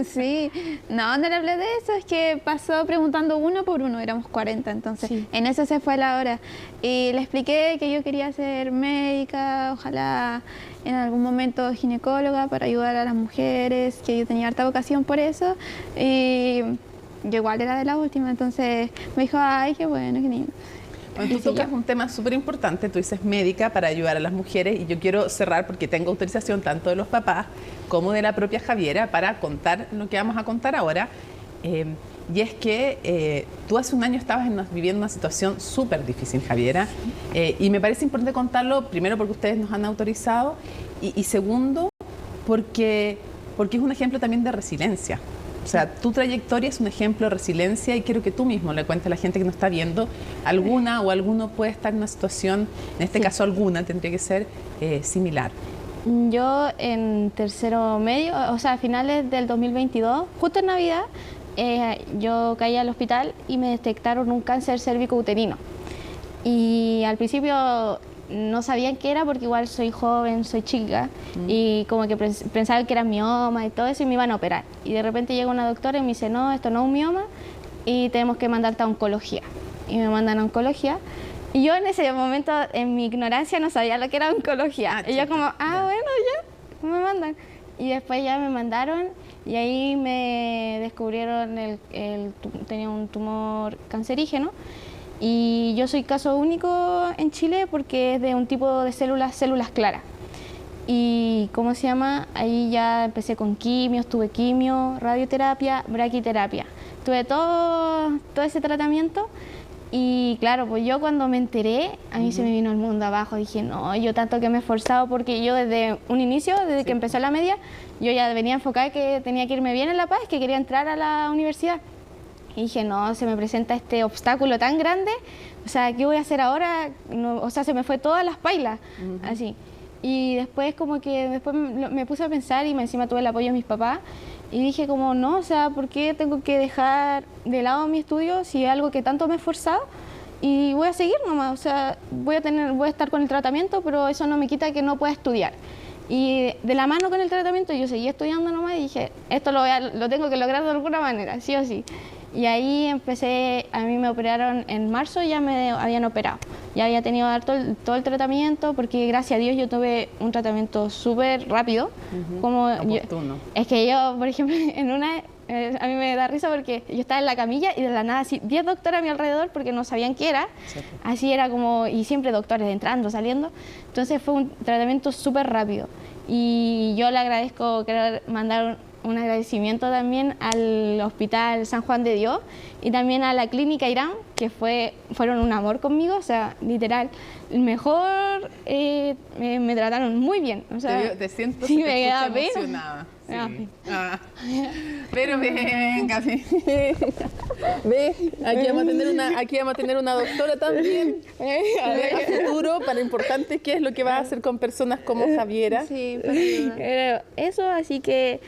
Sí, no le hablé de eso, es que pasó preguntando uno por uno, éramos 40, entonces en eso se fue la hora. Y le expliqué que yo quería ser médica, ojalá en algún momento ginecóloga para ayudar a las mujeres, que yo tenía harta vocación por eso. Y yo igual era de la última, entonces me dijo, ay, qué bueno, qué lindo. Bueno, tú tocas un tema súper importante, tú dices médica para ayudar a las mujeres y yo quiero cerrar porque tengo autorización tanto de los papás como de la propia Javiera para contar lo que vamos a contar ahora. y es que tú hace un año estabas viviendo una situación súper difícil, Javiera, y me parece importante contarlo, primero porque ustedes nos han autorizado, y segundo, porque es un ejemplo también de resiliencia. O sea, tu trayectoria es un ejemplo de resiliencia y quiero que tú mismo le cuentes a la gente que nos está viendo, alguna o alguno puede estar en una situación, en este caso alguna, tendría que ser similar. Yo en tercero medio, o sea, a finales del 2022, justo en Navidad, yo caí al hospital y me detectaron un cáncer cérvico-uterino. Y al principio no sabían qué era porque igual soy joven, soy chica y como que pensaban que era mioma y todo eso y me iban a operar. Y de repente llega una doctora y me dice, no, esto no es un mioma y tenemos que mandarte a oncología. Y me mandan a oncología. Y yo en ese momento, en mi ignorancia, no sabía lo que era oncología. Y yo como, bueno, ya, me mandan. Y después ya me mandaron y ahí me descubrieron tenía un tumor cancerígeno. Y yo soy caso único en Chile porque es de un tipo de células claras. Y ¿cómo se llama? Ahí ya empecé con quimios, tuve quimio, radioterapia, braquiterapia. Tuve todo ese tratamiento. Y claro, pues yo cuando me enteré, a mí se me vino el mundo abajo. Dije, no, yo tanto que me he esforzado porque yo desde un inicio, desde que empezó la media, yo ya venía enfocada que tenía que irme bien en La Paz, que quería entrar a la universidad. Y dije, no, se me presenta este obstáculo tan grande, o sea, ¿qué voy a hacer ahora? No, o sea, se me fue todas las pailas, así. Y después como que después me puse a pensar y encima tuve el apoyo de mis papás y dije como, no, o sea, ¿por qué tengo que dejar de lado mi estudio si es algo que tanto me he esforzado? Y voy a seguir nomás, o sea, voy a estar con el tratamiento, pero eso no me quita que no pueda estudiar. Y de la mano con el tratamiento yo seguí estudiando nomás y dije, esto lo tengo que lograr de alguna manera, sí o sí. Y ahí empecé, a mí me operaron en marzo, ya me habían operado. Ya había tenido todo el tratamiento, porque gracias a Dios yo tuve un tratamiento súper rápido. Es que yo, por ejemplo, a mí me da risa porque yo estaba en la camilla y de la nada, así, 10 doctores a mi alrededor porque no sabían qué era. Sí. Así era como, y siempre doctores entrando, saliendo. Entonces fue un tratamiento súper rápido. Y yo le agradezco, quiero mandar un agradecimiento también al Hospital San Juan de Dios y también a la Clínica Irán, que fueron un amor conmigo, o sea, literal, mejor, me trataron muy bien. O sea, te siento sí, me queda emocionada. Sí. Pero venga, sí. Ve, aquí vamos a tener una doctora también a futuro para lo importante que es lo que vas a hacer con personas como Javiera. Sí, pero eso, así que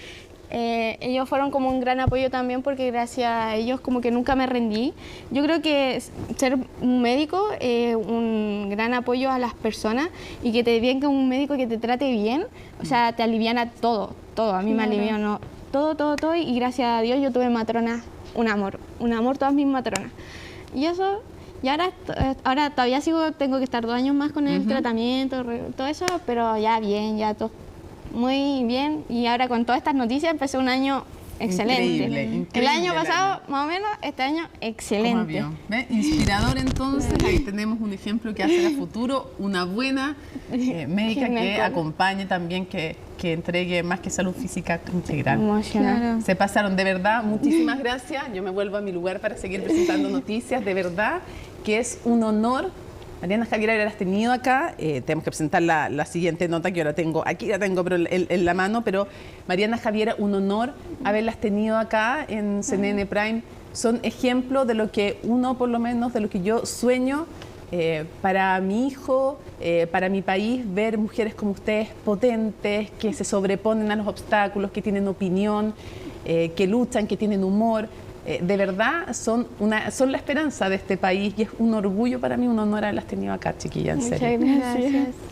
ellos fueron como un gran apoyo también porque gracias a ellos como que nunca me rendí. Yo creo que ser un médico es un gran apoyo a las personas y que te venga un médico que te trate bien, o sea, te aliviana todo. A mí me alivianó todo y gracias a Dios yo tuve matronas, un amor, todas mis matronas. Y eso, y ahora todavía tengo que estar 2 años más con el tratamiento, todo eso, pero ya bien, ya todo muy bien. Y ahora con todas estas noticias empecé un año excelente. Increíble el año pasado, más o menos, este año, excelente. Inspirador, entonces. Ahí tenemos un ejemplo que hacer a futuro, una buena médica que acompañe también, que entregue más que salud física integral. Claro. Se pasaron, de verdad, muchísimas gracias. Yo me vuelvo a mi lugar para seguir presentando noticias. De verdad que es un honor. Mariana Javiera, haberlas tenido acá. Tenemos que presentar la siguiente nota que ahora tengo. Aquí la tengo pero en la mano, pero Mariana Javiera, un honor haberlas tenido acá en CNN Prime. Son ejemplos de lo que uno, por lo menos, de lo que yo sueño para mi hijo, para mi país, ver mujeres como ustedes potentes, que se sobreponen a los obstáculos, que tienen opinión, que luchan, que tienen humor. De verdad son la esperanza de este país y es un orgullo para mí, un honor haberlas tenido acá, chiquillas, en serio. Muchas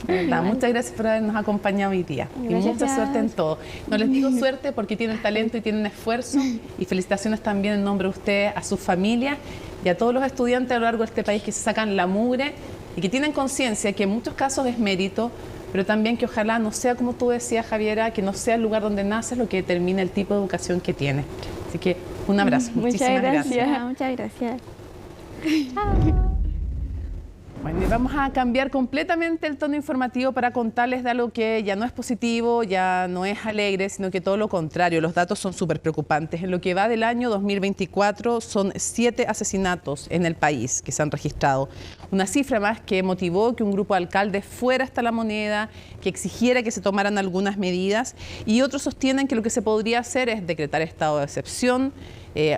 gracias. Muchas gracias por habernos acompañado hoy día. Gracias. Y mucha suerte en todo. No les digo suerte porque tienen talento y tienen esfuerzo, y felicitaciones también en nombre de ustedes a sus familias y a todos los estudiantes a lo largo de este país que se sacan la mugre y que tienen conciencia que en muchos casos es mérito, pero también que ojalá no sea como tú decías, Javiera, que no sea el lugar donde naces lo que determina el tipo de educación que tienes. Así que un abrazo. Muchísimas gracias. Muchas gracias. Chao. Bueno, y vamos a cambiar completamente el tono informativo para contarles de algo que ya no es positivo, ya no es alegre, sino que todo lo contrario. Los datos son súper preocupantes. En lo que va del año 2024 son 7 asesinatos en el país que se han registrado. Una cifra más que motivó que un grupo de alcaldes fuera hasta La Moneda, que exigiera que se tomaran algunas medidas, y otros sostienen que lo que se podría hacer es decretar estado de excepción,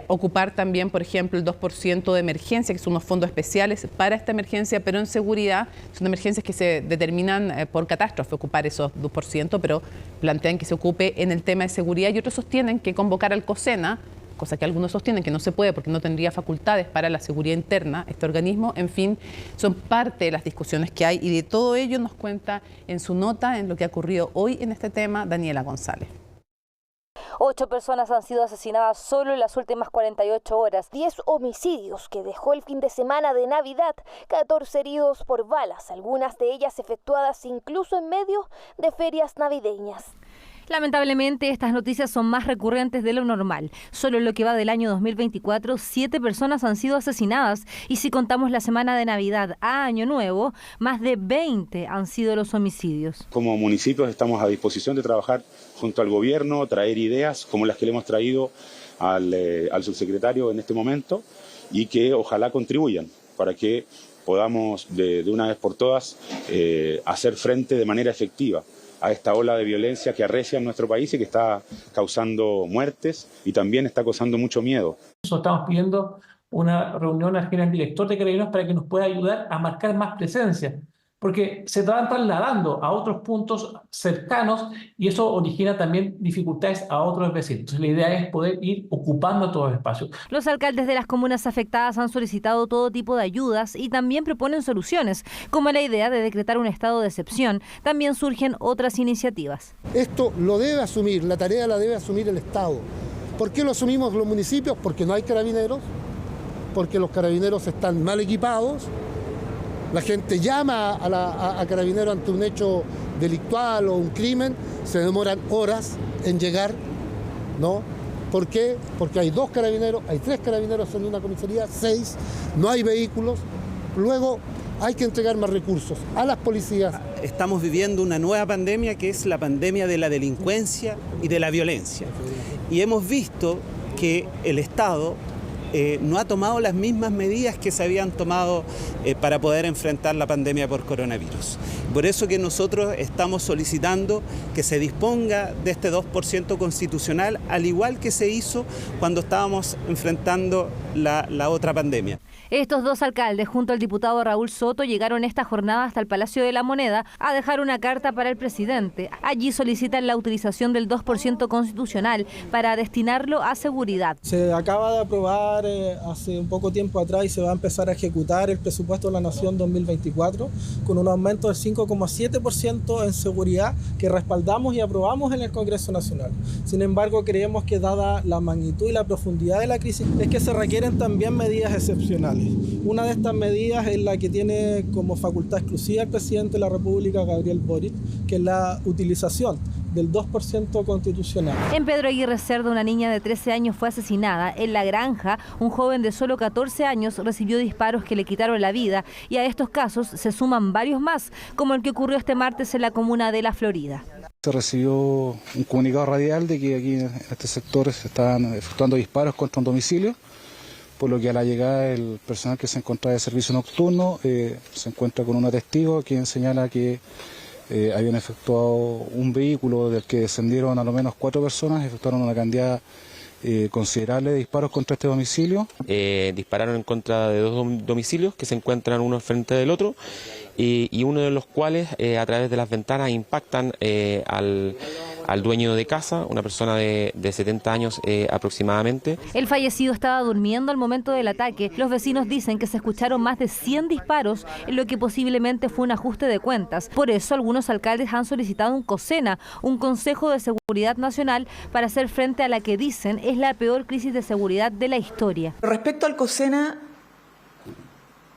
ocupar también, por ejemplo, el 2% de emergencia, que son unos fondos especiales para esta emergencia, pero en seguridad. Son emergencias que se determinan por catástrofe, ocupar esos 2%, pero plantean que se ocupe en el tema de seguridad, y otros sostienen que convocar al COSENA, cosa que algunos sostienen que no se puede porque no tendría facultades para la seguridad interna, este organismo. En fin, son parte de las discusiones que hay, y de todo ello nos cuenta en su nota, en lo que ha ocurrido hoy en este tema, Daniela González. 8 personas han sido asesinadas solo en las últimas 48 horas. 10 homicidios que dejó el fin de semana de Navidad. 14 heridos por balas, algunas de ellas efectuadas incluso en medio de ferias navideñas. Lamentablemente, estas noticias son más recurrentes de lo normal. Solo en lo que va del año 2024, 7 personas han sido asesinadas, y si contamos la semana de Navidad a Año Nuevo, más de 20 han sido los homicidios. Como municipios estamos a disposición de trabajar junto al gobierno, traer ideas como las que le hemos traído al subsecretario en este momento, y que ojalá contribuyan para que podamos de una vez por todas hacer frente de manera efectiva a esta ola de violencia que arrecia en nuestro país y que está causando muertes y también está causando mucho miedo. Estamos pidiendo una reunión al general director de Carabineros para que nos pueda ayudar a marcar más presencia, porque se van trasladando a otros puntos cercanos y eso origina también dificultades a otros vecinos. Entonces la idea es poder ir ocupando todos los espacios. Los alcaldes de las comunas afectadas han solicitado todo tipo de ayudas y también proponen soluciones, como la idea de decretar un estado de excepción. También surgen otras iniciativas. Esto lo debe asumir, la tarea la debe asumir el Estado. ¿Por qué lo asumimos los municipios? Porque no hay carabineros, porque los carabineros están mal equipados. La gente llama a carabineros ante un hecho delictual o un crimen, se demoran horas en llegar, ¿no? ¿Por qué? Porque hay 2 carabineros, hay 3 carabineros en una comisaría, 6, no hay vehículos. Luego hay que entregar más recursos a las policías. Estamos viviendo una nueva pandemia, que es la pandemia de la delincuencia y de la violencia. Y hemos visto que el Estado no ha tomado las mismas medidas que se habían tomado para poder enfrentar la pandemia por coronavirus. Por eso que nosotros estamos solicitando que se disponga de este 2% constitucional, al igual que se hizo cuando estábamos enfrentando la otra pandemia. Estos 2 alcaldes, junto al diputado Raúl Soto, llegaron esta jornada hasta el Palacio de la Moneda a dejar una carta para el presidente. Allí solicitan la utilización del 2% constitucional para destinarlo a seguridad. Se acaba de aprobar hace un poco tiempo atrás y se va a empezar a ejecutar el presupuesto de la Nación 2024 con un aumento del 5,7% en seguridad que respaldamos y aprobamos en el Congreso Nacional. Sin embargo, creemos que dada la magnitud y la profundidad de la crisis, es que se requieren también medidas excepcionales. Una de estas medidas es la que tiene como facultad exclusiva el presidente de la República, Gabriel Boric, que es la utilización del 2% constitucional. En Pedro Aguirre Cerda, una niña de 13 años fue asesinada. En La Granja, un joven de solo 14 años recibió disparos que le quitaron la vida, y a estos casos se suman varios más, como el que ocurrió este martes en la comuna de La Florida. Se recibió un comunicado radial de que aquí en este sector se estaban efectuando disparos contra un domicilio, por lo que a la llegada del personal que se encontraba de servicio nocturno se encuentra con un testigo quien señala que habían efectuado un vehículo del que descendieron a lo menos 4 personas, efectuaron una cantidad considerable de disparos contra este domicilio. Dispararon en contra de 2 domicilios que se encuentran uno frente del otro y uno de los cuales a través de las ventanas impactan al dueño de casa, una persona de 70 años aproximadamente. El fallecido estaba durmiendo al momento del ataque. Los vecinos dicen que se escucharon más de 100 disparos, en lo que posiblemente fue un ajuste de cuentas. Por eso algunos alcaldes han solicitado un COSENA, un Consejo de Seguridad Nacional, para hacer frente a la que dicen es la peor crisis de seguridad de la historia. Respecto al COSENA,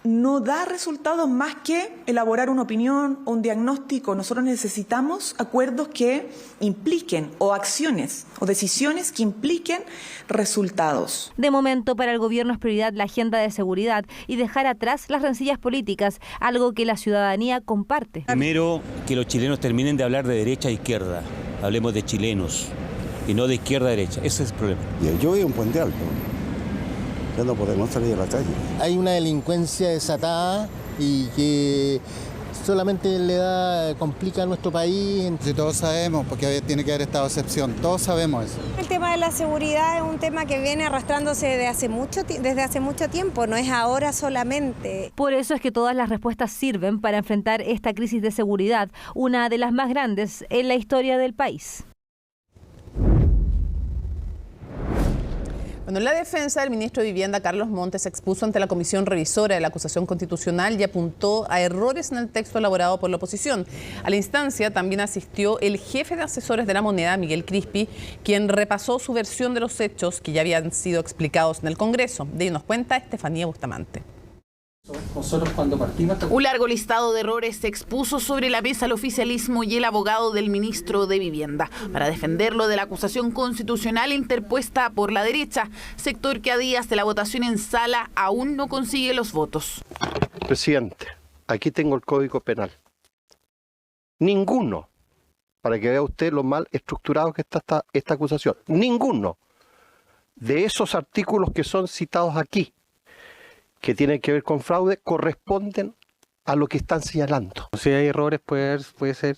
no da resultados más que elaborar una opinión o un diagnóstico. Nosotros necesitamos acuerdos que impliquen, o acciones o decisiones que impliquen resultados. De momento, para el gobierno es prioridad la agenda de seguridad y dejar atrás las rencillas políticas, algo que la ciudadanía comparte. Primero, que los chilenos terminen de hablar de derecha a izquierda. Hablemos de chilenos y no de izquierda a derecha. Ese es el problema. Yo vivo en Puente Alto. Ya no podemos salir a la calle. Hay una delincuencia desatada y que solamente complica a nuestro país. Sí, todos sabemos, porque tiene que haber estado de excepción, todos sabemos eso. El tema de la seguridad es un tema que viene arrastrándose desde hace mucho tiempo, no es ahora solamente. Por eso es que todas las respuestas sirven para enfrentar esta crisis de seguridad, una de las más grandes en la historia del país. Bueno, la defensa del ministro de Vivienda, Carlos Montes, expuso ante la comisión revisora de la acusación constitucional y apuntó a errores en el texto elaborado por la oposición. A la instancia también asistió el jefe de asesores de la moneda, Miguel Crispi, quien repasó su versión de los hechos que ya habían sido explicados en el Congreso. De ello nos cuenta Estefanía Bustamante. Nosotros cuando partimos... Un largo listado de errores se expuso sobre la mesa el oficialismo y el abogado del ministro de Vivienda para defenderlo de la acusación constitucional interpuesta por la derecha, sector que a días de la votación en sala aún no consigue los votos. Presidente, aquí tengo el Código Penal. Ninguno, para que vea usted lo mal estructurado que está esta acusación, ninguno de esos artículos que son citados aquí, que tienen que ver con fraude, corresponden a lo que están señalando. Si hay errores puede ser,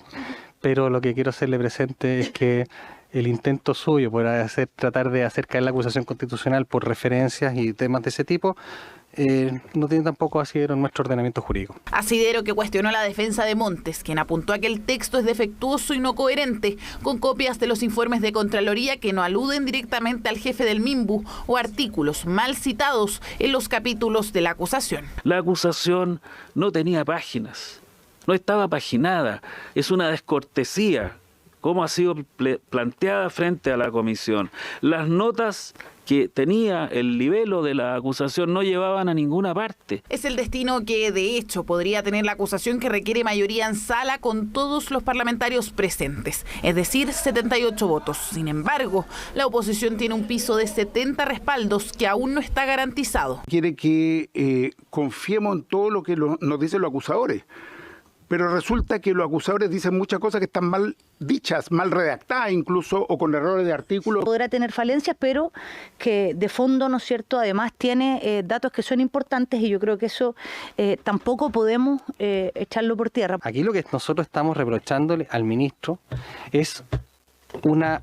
pero lo que quiero hacerle presente es que el intento suyo por tratar de hacer caer la acusación constitucional por referencias y temas de ese tipo, no tiene tampoco asidero en nuestro ordenamiento jurídico. Asidero que cuestionó la defensa de Montes, quien apuntó a que el texto es defectuoso y no coherente, con copias de los informes de Contraloría que no aluden directamente al jefe del MIMBU o artículos mal citados en los capítulos de la acusación. La acusación no tenía páginas, no estaba paginada, es una descortesía, como ha sido planteada frente a la comisión. Las notas que tenía el libelo de la acusación no llevaban a ninguna parte. Es el destino que, de hecho, podría tener la acusación que requiere mayoría en sala con todos los parlamentarios presentes, es decir, 78 votos. Sin embargo, la oposición tiene un piso de 70 respaldos que aún no está garantizado. Quiere que confiemos en todo lo que nos dicen los acusadores. Pero resulta que los acusadores dicen muchas cosas que están mal dichas, mal redactadas incluso, o con errores de artículos. Podrá tener falencias, pero que de fondo, ¿no es cierto?, además tiene datos que son importantes y yo creo que eso tampoco podemos echarlo por tierra. Aquí lo que nosotros estamos reprochándole al ministro es una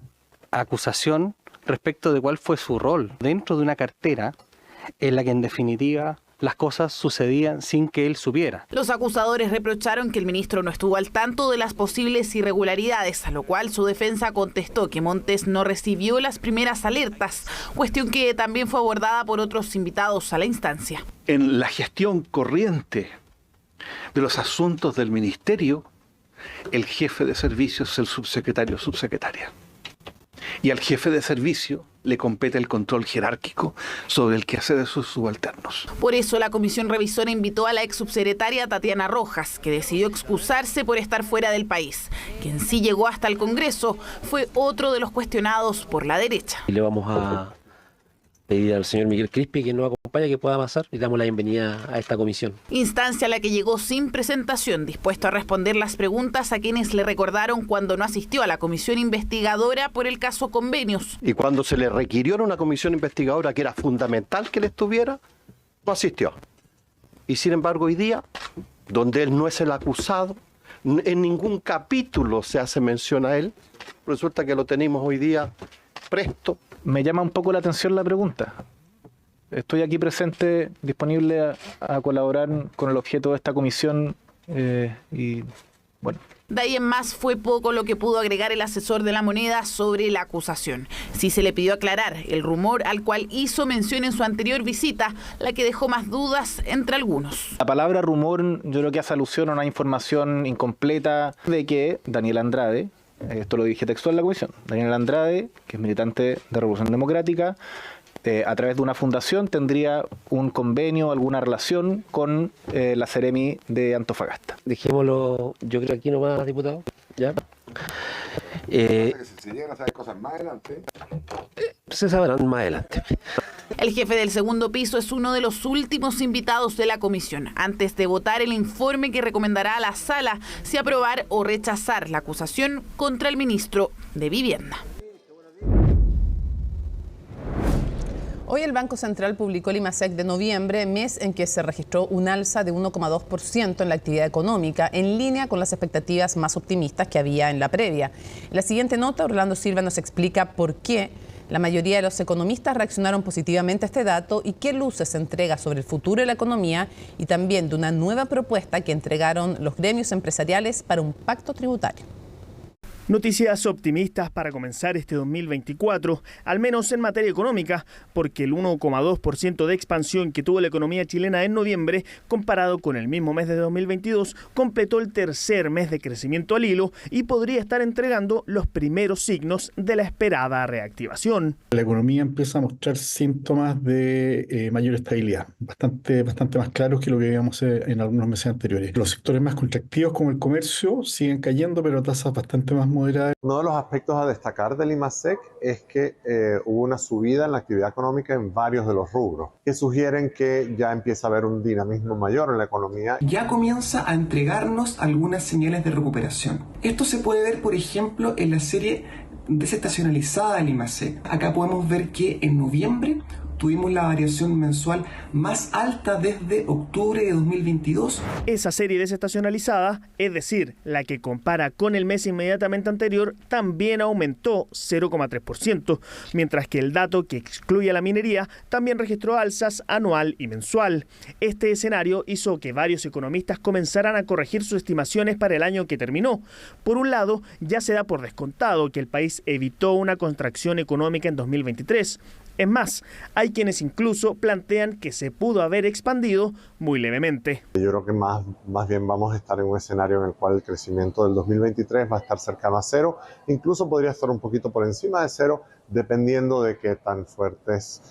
acusación respecto de cuál fue su rol dentro de una cartera en la que en definitiva las cosas sucedían sin que él supiera. Los acusadores reprocharon que el ministro no estuvo al tanto de las posibles irregularidades, a lo cual su defensa contestó que Montes no recibió las primeras alertas, cuestión que también fue abordada por otros invitados a la instancia. En la gestión corriente de los asuntos del ministerio, el jefe de servicio es el subsecretario o subsecretaria. Y al jefe de servicio le compete el control jerárquico sobre el quehacer de sus subalternos. Por eso la comisión revisora invitó a la ex subsecretaria Tatiana Rojas, que decidió excusarse por estar fuera del país. Quien sí llegó hasta el Congreso fue otro de los cuestionados por la derecha. Y le vamos a pedir al señor Miguel Crispi que nos acompañe, que pueda pasar, y damos la bienvenida a esta comisión. Instancia a la que llegó sin presentación, dispuesto a responder las preguntas a quienes le recordaron cuando no asistió a la comisión investigadora por el caso Convenios. Y cuando se le requirió una comisión investigadora que era fundamental que él estuviera, no asistió. Y sin embargo hoy día, donde él no es el acusado, en ningún capítulo se hace mención a él, resulta que lo tenemos hoy día presto. Me llama un poco la atención la pregunta. Estoy aquí presente, disponible a colaborar con el objeto de esta comisión y bueno. De ahí en más fue poco lo que pudo agregar el asesor de la moneda sobre la acusación. Sí se le pidió aclarar el rumor al cual hizo mención en su anterior visita, la que dejó más dudas entre algunos. La palabra rumor yo creo que hace alusión a una información incompleta de que Daniel Andrade, esto lo dije textual en la comisión, Daniel Andrade, que es militante de Revolución Democrática, a través de una fundación tendría un convenio, alguna relación con la Seremi de Antofagasta. Dejémoslo, yo creo aquí nomás, diputado, ¿ya? Si se llegan a saber cosas más adelante. Se sabrán más adelante. El jefe del segundo piso es uno de los últimos invitados de la comisión, antes de votar el informe que recomendará a la sala si aprobar o rechazar la acusación contra el ministro de Vivienda. Hoy el Banco Central publicó el IMASEC de noviembre, mes en que se registró un alza de 1,2% en la actividad económica, en línea con las expectativas más optimistas que había en la previa. En la siguiente nota, Orlando Silva nos explica por qué la mayoría de los economistas reaccionaron positivamente a este dato y qué luces se entrega sobre el futuro de la economía y también de una nueva propuesta que entregaron los gremios empresariales para un pacto tributario. Noticias optimistas para comenzar este 2024, al menos en materia económica, porque el 1,2% de expansión que tuvo la economía chilena en noviembre, comparado con el mismo mes de 2022, completó el tercer mes de crecimiento al hilo y podría estar entregando los primeros signos de la esperada reactivación. La economía empieza a mostrar síntomas de mayor estabilidad, bastante más claros que lo que veíamos en algunos meses anteriores. Los sectores más contractivos como el comercio siguen cayendo, pero a tasas bastante más moderada. Uno de los aspectos a destacar del IMASEC es que hubo una subida en la actividad económica en varios de los rubros, que sugieren que ya empieza a haber un dinamismo mayor en la economía. Ya comienza a entregarnos algunas señales de recuperación. Esto se puede ver, por ejemplo, en la serie desestacionalizada del IMASEC. Acá podemos ver que en noviembre tuvimos la variación mensual más alta desde octubre de 2022. Esa serie desestacionalizada, es decir, la que compara con el mes inmediatamente anterior, también aumentó 0,3%, mientras que el dato que excluye a la minería también registró alzas anual y mensual. Este escenario hizo que varios economistas comenzaran a corregir sus estimaciones para el año que terminó. Por un lado, ya se da por descontado que el país evitó una contracción económica en 2023. Es más, hay quienes incluso plantean que se pudo haber expandido muy levemente. Yo creo que más bien vamos a estar en un escenario en el cual el crecimiento del 2023 va a estar cercano a cero, incluso podría estar un poquito por encima de cero, dependiendo de qué tan fuertes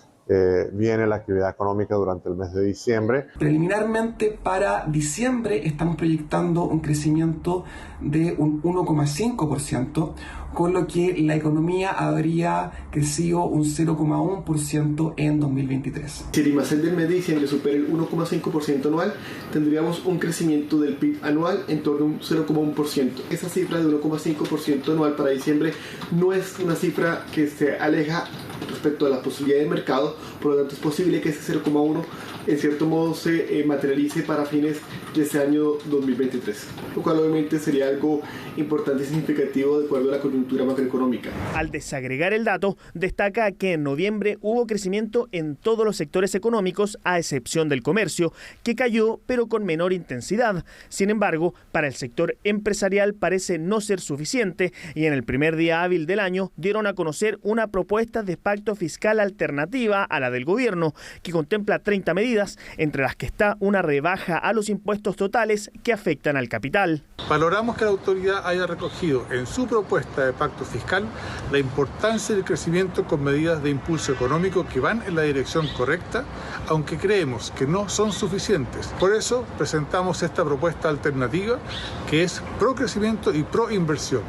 viene la actividad económica durante el mes de diciembre. Preliminarmente para diciembre estamos proyectando un crecimiento de un 1,5%, con lo que la economía habría crecido un 0,1% en 2023. Si el IMASEC del mes de diciembre supera el 1,5% anual, tendríamos un crecimiento del PIB anual en torno a un 0,1%. Esa cifra de 1,5% anual para diciembre no es una cifra que se aleja respecto a las posibilidades de mercado, por lo tanto es posible que ese 0,1 en cierto modo se materialice para fines de ese año 2023, lo cual obviamente sería algo importante y significativo de acuerdo a la coyuntura macroeconómica. Al desagregar el dato, destaca que en noviembre hubo crecimiento en todos los sectores económicos a excepción del comercio, que cayó pero con menor intensidad. Sin embargo, para el sector empresarial parece no ser suficiente y en el primer día hábil del año dieron a conocer una propuesta de pacto fiscal alternativa a la del gobierno, que contempla 30 medidas, entre las que está una rebaja a los impuestos totales que afectan al capital. Valoramos que la autoridad haya recogido en su propuesta de pacto fiscal la importancia del crecimiento con medidas de impulso económico que van en la dirección correcta, aunque creemos que no son suficientes. Por eso presentamos esta propuesta alternativa que es pro crecimiento y pro inversión.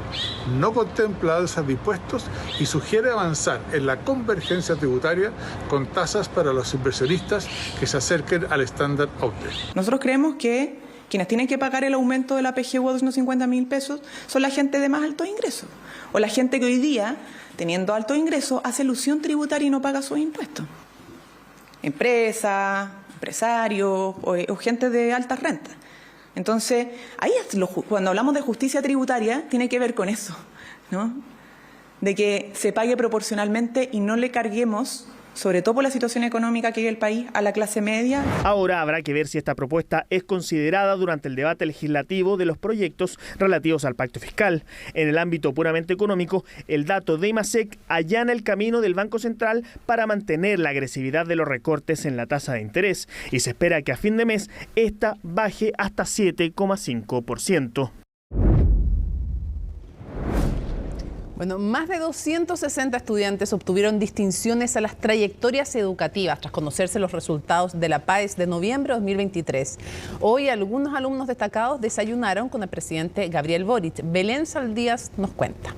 No contempla alzas de impuestos y sugiere avanzar en la convergencia tributaria con tasas para los inversionistas que se acerquen al estándar OCDE. Nosotros creemos que quienes tienen que pagar el aumento de la PGU de 250.000 pesos son la gente de más altos ingresos o la gente que hoy día, teniendo altos ingresos, hace elusión tributaria y no paga sus impuestos. Empresas, empresarios o gente de altas rentas. Entonces, ahí cuando hablamos de justicia tributaria tiene que ver con eso, ¿no? De que se pague proporcionalmente y no le carguemos, sobre todo por la situación económica que vive el país, a la clase media. Ahora habrá que ver si esta propuesta es considerada durante el debate legislativo de los proyectos relativos al pacto fiscal. En el ámbito puramente económico, el dato de IMASEC allana el camino del Banco Central para mantener la agresividad de los recortes en la tasa de interés y se espera que a fin de mes esta baje hasta 7,5%. Bueno, más de 260 estudiantes obtuvieron distinciones a las trayectorias educativas tras conocerse los resultados de la PAES de noviembre de 2023. Hoy algunos alumnos destacados desayunaron con el presidente Gabriel Boric. Belén Saldías nos cuenta.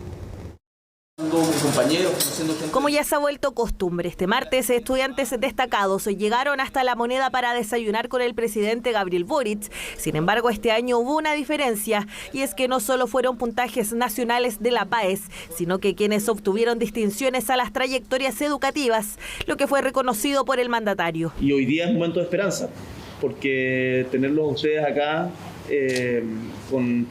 Como ya se ha vuelto costumbre, este martes estudiantes destacados llegaron hasta La Moneda para desayunar con el presidente Gabriel Boric. Sin embargo, este año hubo una diferencia, y es que no solo fueron puntajes nacionales de la PAES, sino que quienes obtuvieron distinciones a las trayectorias educativas, lo que fue reconocido por el mandatario. Y hoy día es un momento de esperanza, porque tenerlos a ustedes acá con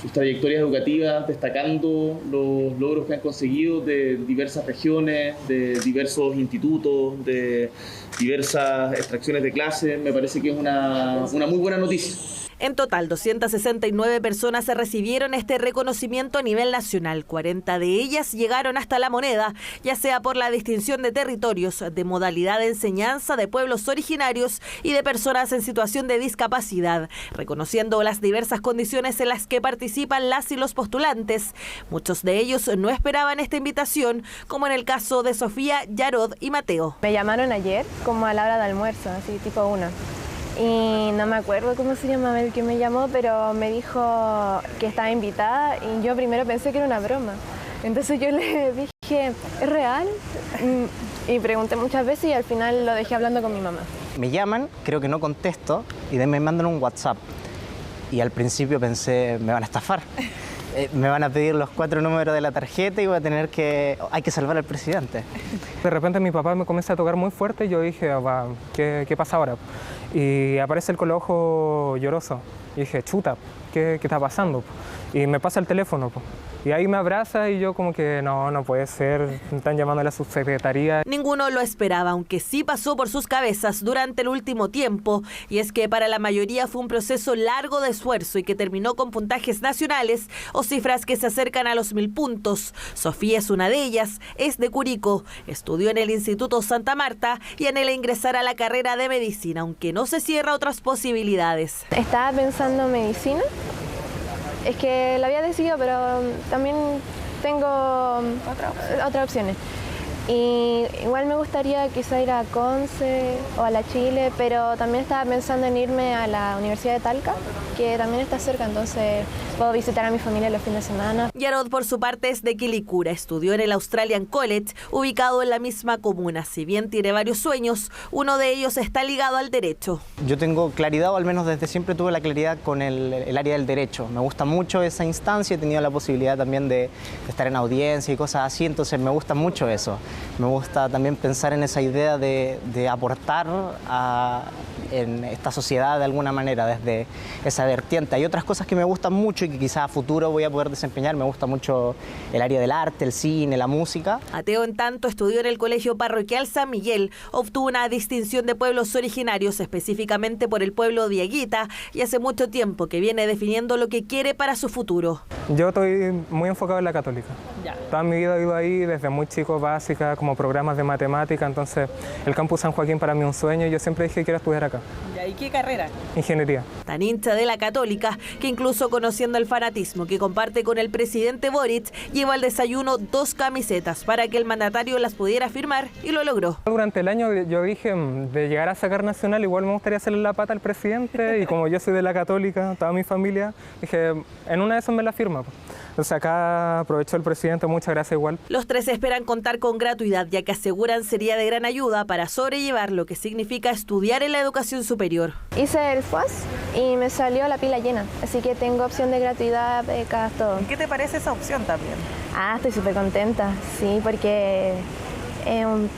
sus trayectorias educativas, destacando los logros que han conseguido de diversas regiones, de diversos institutos, de diversas extracciones de clases, me parece que es una muy buena noticia. En total, 269 personas se recibieron este reconocimiento a nivel nacional. 40 de ellas llegaron hasta La Moneda, ya sea por la distinción de territorios, de modalidad de enseñanza, de pueblos originarios y de personas en situación de discapacidad, reconociendo las diversas condiciones en las que participan las y los postulantes. Muchos de ellos no esperaban esta invitación, como en el caso de Sofía, Yarod y Mateo. Me llamaron ayer, como a la hora de almuerzo, así tipo 1. Y no me acuerdo cómo se llamaba el que me llamó, pero me dijo que estaba invitada y yo primero pensé que era una broma. Entonces yo le dije, ¿es real? Y pregunté muchas veces y al final lo dejé hablando con mi mamá. Me llaman, creo que no contesto y me mandan un WhatsApp. Y al principio pensé, me van a estafar. Me van a pedir los 4 números de la tarjeta y hay que salvar al presidente. De repente mi papá me comienza a tocar muy fuerte y yo dije, ¿qué pasa ahora? Y aparece él con los ojos llorosos. Y dije, chuta, ¿qué está pasando? Y me pasa el teléfono. Y ahí me abraza y yo como que no puede ser, me están llamando a la subsecretaría. Ninguno lo esperaba, aunque sí pasó por sus cabezas durante el último tiempo. Y es que para la mayoría fue un proceso largo de esfuerzo y que terminó con puntajes nacionales o cifras que se acercan a los 1000 puntos. Sofía es una de ellas, es de Curicó, estudió en el Instituto Santa Marta y anhela ingresar a la carrera de medicina, aunque no se cierra otras posibilidades. Estaba pensando en medicina. Es que lo había decidido, pero también tengo otras opciones. Y igual me gustaría quizá ir a Conce o a la Chile, pero también estaba pensando en irme a la Universidad de Talca, que también está cerca, entonces puedo visitar a mi familia los fines de semana. Yarod, por su parte, es de Quilicura. Estudió en el Australian College, ubicado en la misma comuna. Si bien tiene varios sueños, uno de ellos está ligado al derecho. Yo tengo claridad, o al menos desde siempre tuve la claridad con el área del derecho. Me gusta mucho esa instancia, he tenido la posibilidad también de estar en audiencia y cosas así, entonces me gusta mucho eso. Me gusta también pensar en esa idea de aportar en esta sociedad de alguna manera, desde esa vertiente. Hay otras cosas que me gustan mucho y que quizás a futuro voy a poder desempeñar. Me gusta mucho el área del arte, el cine, la música. Mateo, en tanto, estudió en el Colegio Parroquial San Miguel, obtuvo una distinción de pueblos originarios, específicamente por el pueblo Dieguita, y hace mucho tiempo que viene definiendo lo que quiere para su futuro. Yo estoy muy enfocado en la católica. Toda mi vida he ido ahí, desde muy chico, básica, como programas de matemática, entonces el campus San Joaquín para mí es un sueño y yo siempre dije que quiero estudiar acá. ¿Y qué carrera? Ingeniería. Tan hincha de la católica que incluso conociendo el fanatismo que comparte con el presidente Boric, lleva al desayuno 2 camisetas para que el mandatario las pudiera firmar y lo logró. Durante el año yo dije, de llegar a sacar nacional, igual me gustaría hacerle la pata al presidente y como yo soy de la católica, toda mi familia, dije, en una de esas me la firma. Entonces acá aprovecho el presidente, muchas gracias igual. Los 3 esperan contar con gratuidad, ya que aseguran sería de gran ayuda para sobrellevar lo que significa estudiar en la educación superior. Hice el FUAS y me salió la pila llena, así que tengo opción de gratuidad, becas, todo. ¿Qué te parece esa opción también? Estoy súper contenta, sí, porque es un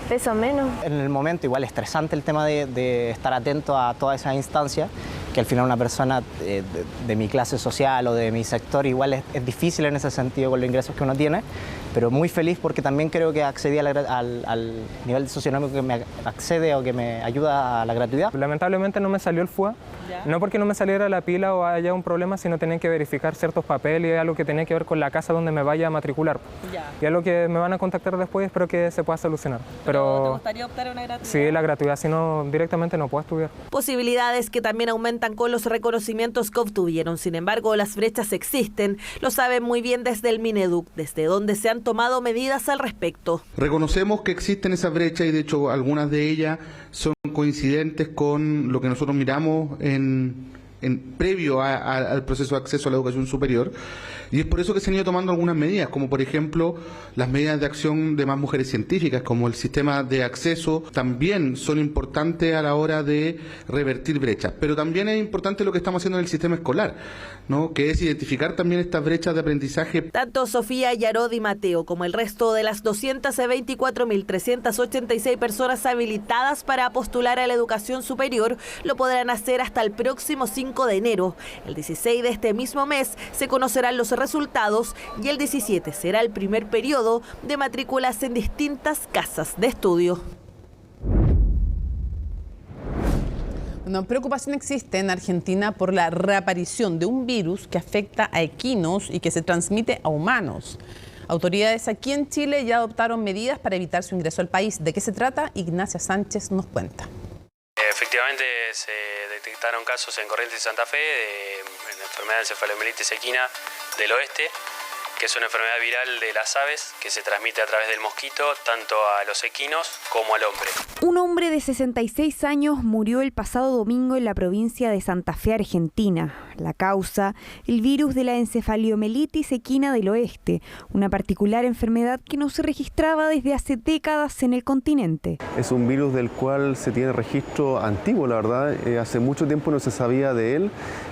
peso menos. En el momento igual estresante el tema de estar atento a todas esas instancias, que al final una persona de mi clase social o de mi sector igual es difícil en ese sentido con los ingresos que uno tiene, pero muy feliz porque también creo que accedí al nivel socioeconómico que me accede o que me ayuda a la gratuidad. Lamentablemente no me salió el FUA, no porque no me saliera la pila o haya un problema, sino tenían que verificar ciertos papeles y algo que tenía que ver con la casa donde me vaya a matricular. Y es lo que me van a contactar después y espero que se pueda solucionar. Pero ¿te gustaría optar a una gratuidad? Sí, la gratuidad, si no, directamente no puedo estudiar. Posibilidades que también aumentan cuentan con los reconocimientos que obtuvieron. Sin embargo, las brechas existen. Lo saben muy bien desde el Mineduc, desde donde se han tomado medidas al respecto. Reconocemos que existen esas brechas y de hecho algunas de ellas son coincidentes con lo que nosotros miramos en previo al proceso de acceso a la educación superior, y es por eso que se han ido tomando algunas medidas, como por ejemplo las medidas de acción de más mujeres científicas, como el sistema de acceso, también son importantes a la hora de revertir brechas, pero también es importante lo que estamos haciendo en el sistema escolar, ¿no? Que es identificar también estas brechas de aprendizaje. Tanto Sofía, Yarod y Mateo como el resto de las 224.386 personas habilitadas para postular a la educación superior lo podrán hacer hasta el próximo 5 de enero. El 16 de este mismo mes se conocerán los resultados y el 17 será el primer periodo de matrículas en distintas casas de estudio. Una preocupación existe en Argentina por la reaparición de un virus que afecta a equinos y que se transmite a humanos. Autoridades aquí en Chile ya adoptaron medidas para evitar su ingreso al país. ¿De qué se trata? Ignacia Sánchez nos cuenta. Efectivamente se detectaron casos en Corrientes y Santa Fe de la enfermedad de encefalomielitis equina del oeste, que es una enfermedad viral de las aves que se transmite a través del mosquito tanto a los equinos como al hombre. Un hombre de 66 años murió el pasado domingo en la provincia de Santa Fe, Argentina. La causa, el virus de la encefalomielitis equina del oeste, una particular enfermedad que no se registraba desde hace décadas en el continente. Es un virus del cual se tiene registro antiguo, la verdad. Hace mucho tiempo no se sabía de él.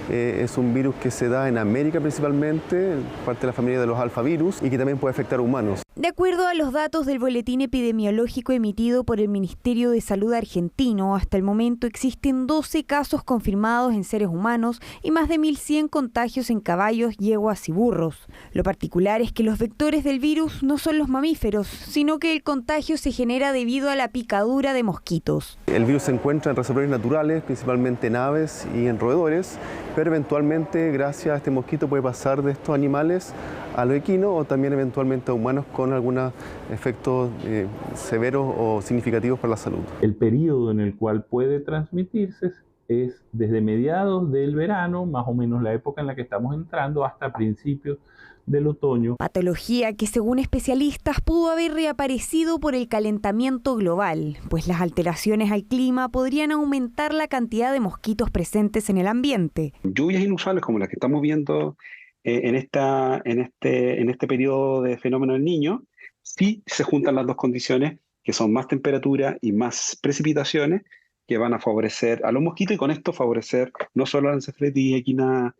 Es un virus que se da en América principalmente, parte de la familia de los alfavirus, y que también puede afectar a humanos. De acuerdo a los datos del boletín epidemiológico emitido por el Ministerio de Salud argentino, hasta el momento existen 12 casos confirmados en seres humanos y más de 1.100 contagios en caballos, yeguas y burros. Lo particular es que los vectores del virus no son los mamíferos, sino que el contagio se genera debido a la picadura de mosquitos. El virus se encuentra en reservorios naturales, principalmente en aves y en roedores, pero eventualmente, gracias a este mosquito, puede pasar de estos animales a los equinos o también eventualmente a humanos con algunos efectos severos o significativos para la salud. El periodo en el cual puede transmitirse es desde mediados del verano, más o menos la época en la que estamos entrando, hasta principios del otoño. Patología que, según especialistas, pudo haber reaparecido por el calentamiento global, pues las alteraciones al clima podrían aumentar la cantidad de mosquitos presentes en el ambiente. Lluvias inusuales como las que estamos viendo en este periodo de fenómeno del Niño, sí se juntan las dos condiciones, que son más temperatura y más precipitaciones, que van a favorecer a los mosquitos y con esto favorecer no solo a la encefalitis equina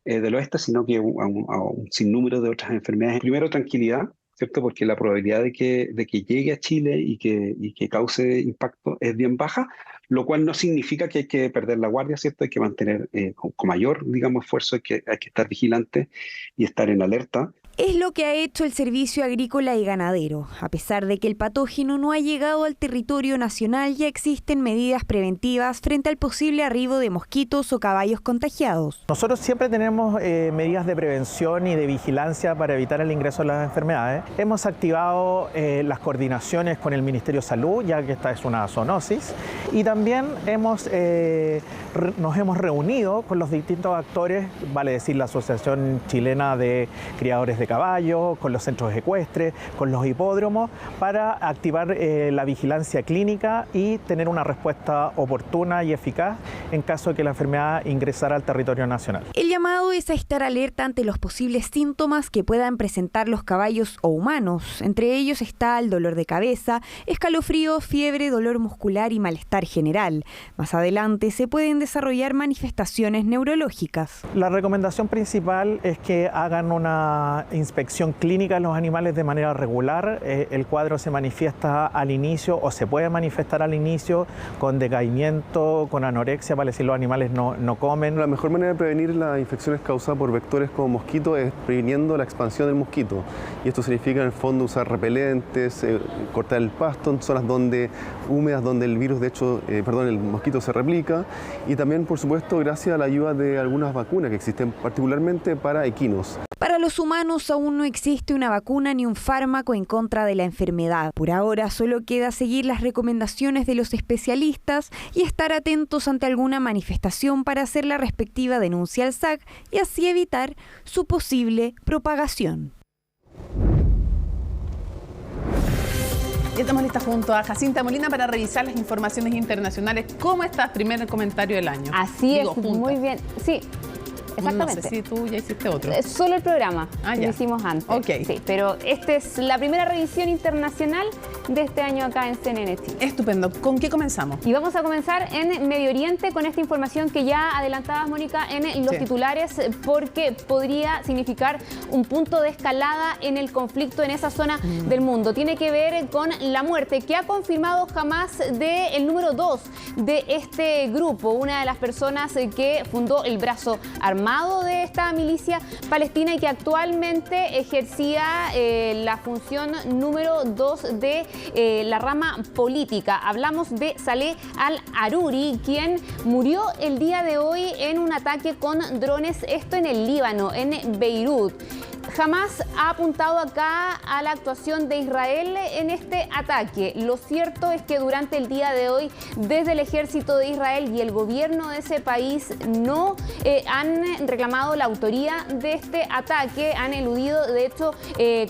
del oeste, sino que a un sinnúmero de otras enfermedades. Primero, tranquilidad, ¿cierto? Porque la probabilidad de que llegue a Chile y que cause impacto es bien baja, lo cual no significa que hay que perder la guardia, ¿cierto? Hay que mantener con mayor, digamos, esfuerzo, hay que estar vigilante y estar en alerta. Es lo que ha hecho el Servicio Agrícola y Ganadero. A pesar de que el patógeno no ha llegado al territorio nacional, ya existen medidas preventivas frente al posible arribo de mosquitos o caballos contagiados. Nosotros siempre tenemos medidas de prevención y de vigilancia para evitar el ingreso de las enfermedades. Hemos activado las coordinaciones con el Ministerio de Salud, ya que esta es una zoonosis, y también nos hemos reunido con los distintos actores, vale decir la Asociación Chilena de Criadores de Caballos, con los centros ecuestres, con los hipódromos, para activar la vigilancia clínica y tener una respuesta oportuna y eficaz en caso de que la enfermedad ingresara al territorio nacional. El llamado es a estar alerta ante los posibles síntomas que puedan presentar los caballos o humanos. Entre ellos está el dolor de cabeza, escalofrío, fiebre, dolor muscular y malestar general. Más adelante se pueden desarrollar manifestaciones neurológicas. La recomendación principal es que hagan una inspección clínica en los animales de manera regular. El cuadro se manifiesta al inicio o se puede manifestar al inicio con decaimiento, con anorexia, vale decir los animales no comen. La mejor manera de prevenir las infecciones causadas por vectores como mosquito es previniendo la expansión del mosquito. Y esto significa en el fondo usar repelentes, cortar el pasto en zonas húmedas donde el virus, el mosquito se replica, y también, por supuesto, gracias a la ayuda de algunas vacunas que existen particularmente para equinos. Para los humanos aún no existe una vacuna ni un fármaco en contra de la enfermedad. Por ahora solo queda seguir las recomendaciones de los especialistas y estar atentos ante alguna manifestación para hacer la respectiva denuncia al SAC y así evitar su posible propagación. Ya estamos listas junto a Jacinta Molina para revisar las informaciones internacionales. ¿Cómo estás? Primer comentario del año. Así es, muy bien. Sí. Exactamente. No sé si tú ya hiciste otro. Solo el programa que ya. lo hicimos antes. Ok. Sí, pero esta es la primera revisión internacional de este año acá en CNN Chile. Estupendo. ¿Con qué comenzamos? Y vamos a comenzar en Medio Oriente con esta información que ya adelantabas, Mónica, en los titulares, porque podría significar un punto de escalada en el conflicto en esa zona del mundo. Tiene que ver con la muerte que ha confirmado Hamas del número 2 de este grupo, una de las personas que fundó el brazo armado de esta milicia palestina y que actualmente ejercía la función número 2 de la rama política. Hablamos de Saleh al-Aruri, quien murió el día de hoy en un ataque con drones, esto en el Líbano, en Beirut. Jamás ha apuntado acá a la actuación de Israel en este ataque. Lo cierto es que durante el día de hoy, desde el ejército de Israel y el gobierno de ese país no han reclamado la autoría de este ataque, han eludido de hecho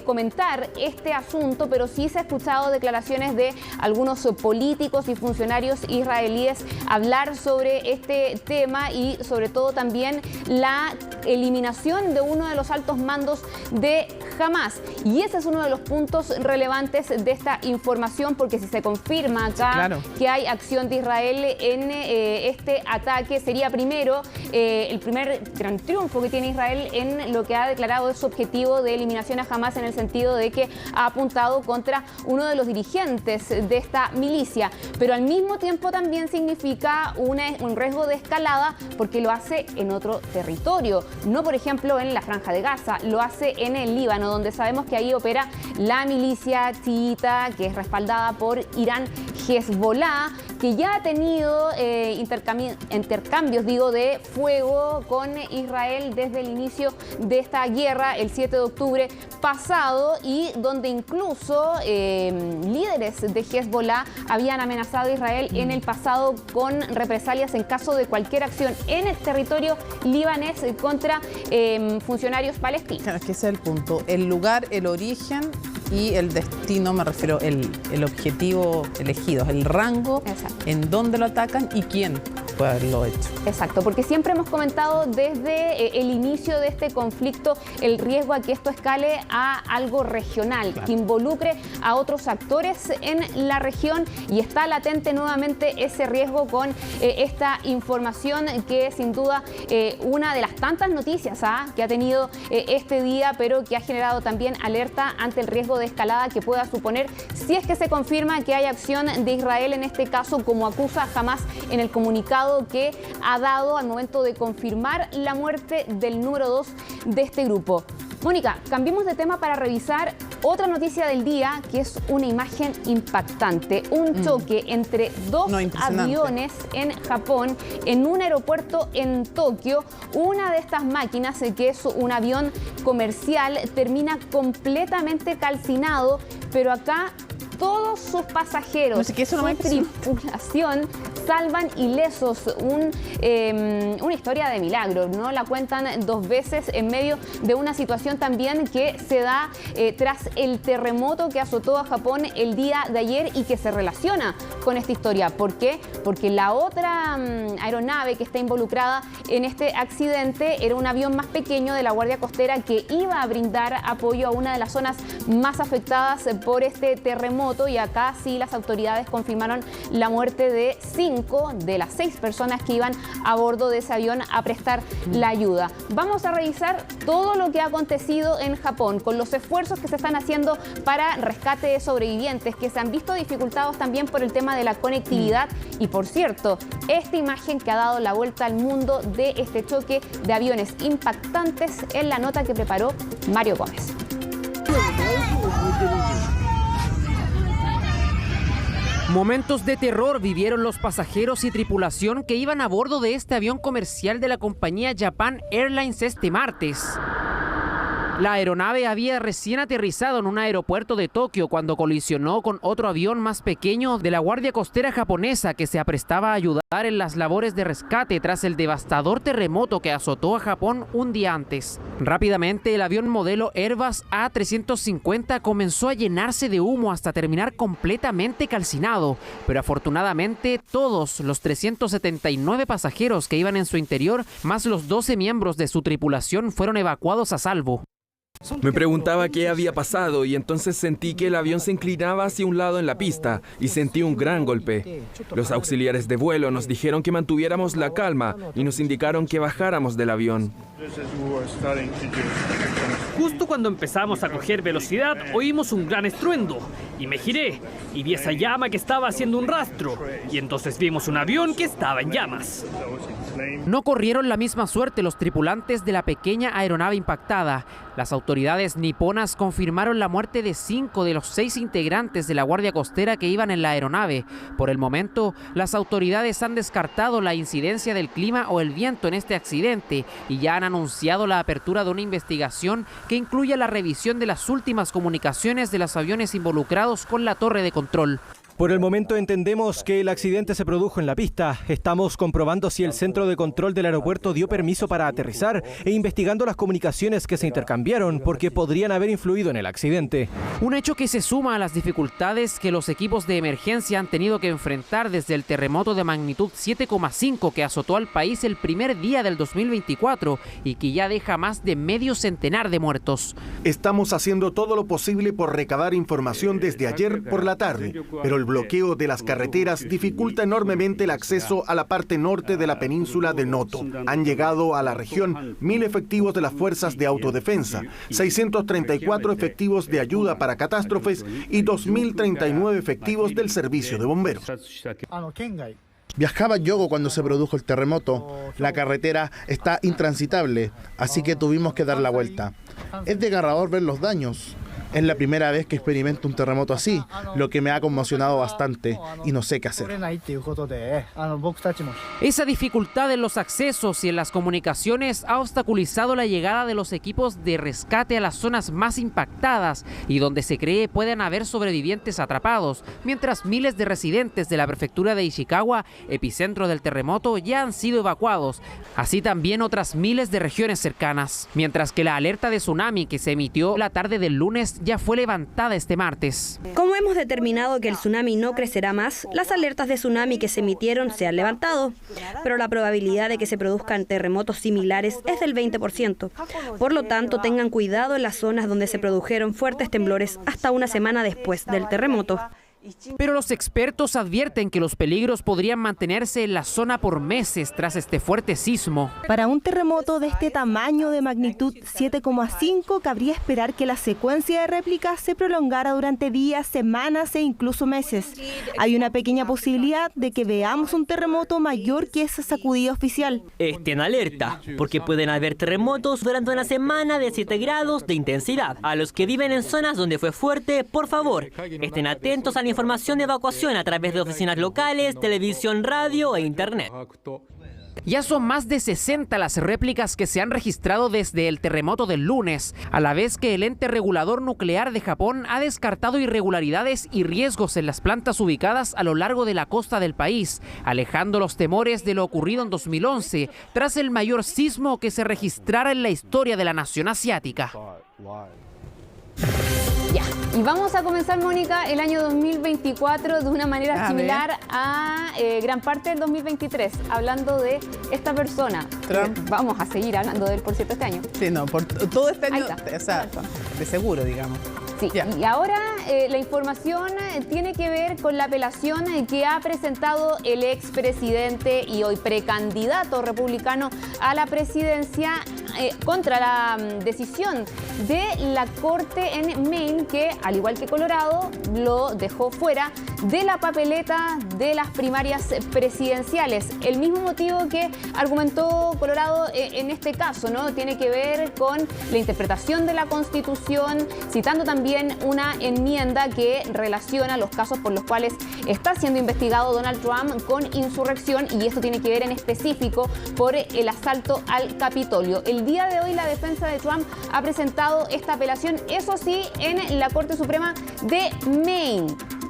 comentar este asunto, pero sí se ha escuchado declaraciones de algunos políticos y funcionarios israelíes hablar sobre este tema y sobre todo también la eliminación de uno de los altos mandos de Hamas. Y ese es uno de los puntos relevantes de esta información, porque si se confirma acá que hay acción de Israel en este ataque, sería primero el primer gran triunfo que tiene Israel en lo que ha declarado de su objetivo de eliminación a Hamas, en el sentido de que ha apuntado contra uno de los dirigentes de esta milicia, pero al mismo tiempo también significa un riesgo de escalada porque lo hace en otro territorio, no por ejemplo en la Franja de Gaza, lo hace en el Líbano, donde sabemos que ahí opera la milicia chiita, que es respaldada por Irán, Hezbollah, que ya ha tenido intercambios de fuego con Israel desde el inicio de esta guerra, el 7 de octubre pasado, y donde incluso líderes de Hezbollah habían amenazado a Israel en el pasado con represalias en caso de cualquier acción en el territorio libanés contra funcionarios palestinos. Claro, es que ese es el punto. El lugar, el origen y el destino, me refiero, el objetivo elegido, el rango, en dónde lo atacan y quién puede haberlo hecho. Exacto, porque siempre hemos comentado desde el inicio de este conflicto el riesgo a que esto escale a algo regional, que involucre a otros actores en la región, y está latente nuevamente ese riesgo con esta información que es sin duda una de las tantas noticias que ha tenido este día, pero que ha generado también alerta ante el riesgo de escalada que pueda suponer si es que se confirma que hay acción de Israel en este caso, como acusa Hamas en el comunicado que ha dado al momento de confirmar la muerte del número 2 de este grupo. Mónica, cambiemos de tema para revisar otra noticia del día, que es una imagen impactante. Un choque entre dos aviones en Japón, en un aeropuerto en Tokio. Una de estas máquinas, que es un avión comercial, termina completamente calcinado, pero acá todos sus pasajeros, su tripulación salvan ilesos. Una historia de milagro, ¿no? La cuentan dos veces en medio de una situación también que se da tras el terremoto que azotó a Japón el día de ayer y que se relaciona con esta historia. ¿Por qué? Porque la otra aeronave que está involucrada en este accidente era un avión más pequeño de la Guardia Costera que iba a brindar apoyo a una de las zonas más afectadas por este terremoto, y acá sí las autoridades confirmaron la muerte de 5 de las 6 personas que iban a bordo de ese avión a prestar la ayuda. Vamos a revisar todo lo que ha acontecido en Japón, con los esfuerzos que se están haciendo para rescate de sobrevivientes, que se han visto dificultados también por el tema de la conectividad. Y por cierto, esta imagen que ha dado la vuelta al mundo de este choque de aviones impactantes en la nota que preparó Mario Gómez. Momentos de terror vivieron los pasajeros y tripulación que iban a bordo de este avión comercial de la compañía Japan Airlines este martes. La aeronave había recién aterrizado en un aeropuerto de Tokio cuando colisionó con otro avión más pequeño de la Guardia Costera japonesa que se aprestaba a ayudar en las labores de rescate tras el devastador terremoto que azotó a Japón un día antes. Rápidamente, el avión modelo Airbus A350 comenzó a llenarse de humo hasta terminar completamente calcinado, pero afortunadamente todos los 379 pasajeros que iban en su interior, más los 12 miembros de su tripulación, fueron evacuados a salvo. Me preguntaba qué había pasado y entonces sentí que el avión se inclinaba hacia un lado en la pista y sentí un gran golpe. Los auxiliares de vuelo nos dijeron que mantuviéramos la calma y nos indicaron que bajáramos del avión. Justo cuando empezamos a coger velocidad, oímos un gran estruendo y me giré y vi esa llama que estaba haciendo un rastro y entonces vimos un avión que estaba en llamas. No corrieron la misma suerte los tripulantes de la pequeña aeronave impactada. Las autoridades niponas confirmaron la muerte de 5 de los 6 integrantes de la Guardia Costera que iban en la aeronave. Por el momento, las autoridades han descartado la incidencia del clima o el viento en este accidente y ya han anunciado la apertura de una investigación que incluye la revisión de las últimas comunicaciones de los aviones involucrados con la torre de control. Por el momento entendemos que el accidente se produjo en la pista. Estamos comprobando si el centro de control del aeropuerto dio permiso para aterrizar e investigando las comunicaciones que se intercambiaron porque podrían haber influido en el accidente. Un hecho que se suma a las dificultades que los equipos de emergencia han tenido que enfrentar desde el terremoto de magnitud 7,5 que azotó al país el primer día del 2024 y que ya deja más de medio centenar de muertos. Estamos haciendo todo lo posible por recabar información desde ayer por la tarde, pero el bloqueo de las carreteras dificulta enormemente el acceso a la parte norte de la península de Noto. Han llegado a la región 1.000 efectivos de las fuerzas de autodefensa, 634 efectivos de ayuda para catástrofes y 2.039 efectivos del servicio de bomberos. Viajaba Yogo cuando se produjo el terremoto. La carretera está intransitable, así que tuvimos que dar la vuelta. Es desgarrador ver los daños. Es la primera vez que experimento un terremoto así, lo que me ha conmocionado bastante y no sé qué hacer. Esa dificultad en los accesos y en las comunicaciones ha obstaculizado la llegada de los equipos de rescate a las zonas más impactadas y donde se cree pueden haber sobrevivientes atrapados, mientras miles de residentes de la prefectura de Ishikawa, epicentro del terremoto, ya han sido evacuados, así también otras miles de regiones cercanas, mientras que la alerta de tsunami que se emitió la tarde del lunes ya fue levantada este martes. Como hemos determinado que el tsunami no crecerá más, las alertas de tsunami que se emitieron se han levantado, pero la probabilidad de que se produzcan terremotos similares es del 20%. Por lo tanto, tengan cuidado en las zonas donde se produjeron fuertes temblores hasta una semana después del terremoto. Pero los expertos advierten que los peligros podrían mantenerse en la zona por meses tras este fuerte sismo. Para un terremoto de este tamaño de magnitud 7,5 cabría esperar que la secuencia de réplicas se prolongara durante días, semanas e incluso meses. Hay una pequeña posibilidad de que veamos un terremoto mayor que esa sacudida oficial. Estén alerta, porque pueden haber terremotos durante una semana de 7 grados de intensidad. A los que viven en zonas donde fue fuerte, por favor, estén atentos a la información de evacuación a través de oficinas locales, televisión, radio e internet. Ya son más de 60 las réplicas que se han registrado desde el terremoto del lunes, a la vez que el ente regulador nuclear de Japón ha descartado irregularidades y riesgos en las plantas ubicadas a lo largo de la costa del país, alejando los temores de lo ocurrido en 2011, tras el mayor sismo que se registrara en la historia de la nación asiática. Ya, y vamos a comenzar, Mónica, el año 2024 de una manera similar a gran parte del 2023, hablando de esta persona. Vamos a seguir hablando de él, por cierto, este año. Sí, no, por todo este año, o sea, de seguro, digamos. Sí, y ahora la información tiene que ver con la apelación que ha presentado el expresidente y hoy precandidato republicano a la presidencia contra la decisión de la Corte en Maine, que al igual que Colorado lo dejó fuera de la papeleta de las primarias presidenciales. El mismo motivo que argumentó Colorado en este caso, ¿no? Tiene que ver con la interpretación de la Constitución, citando también una enmienda que relaciona los casos por los cuales está siendo investigado Donald Trump con insurrección, y esto tiene que ver en específico por el asalto al Capitolio. el día de hoy la defensa de Trump ha presentado esta apelación, eso sí, en la Corte Suprema de Maine.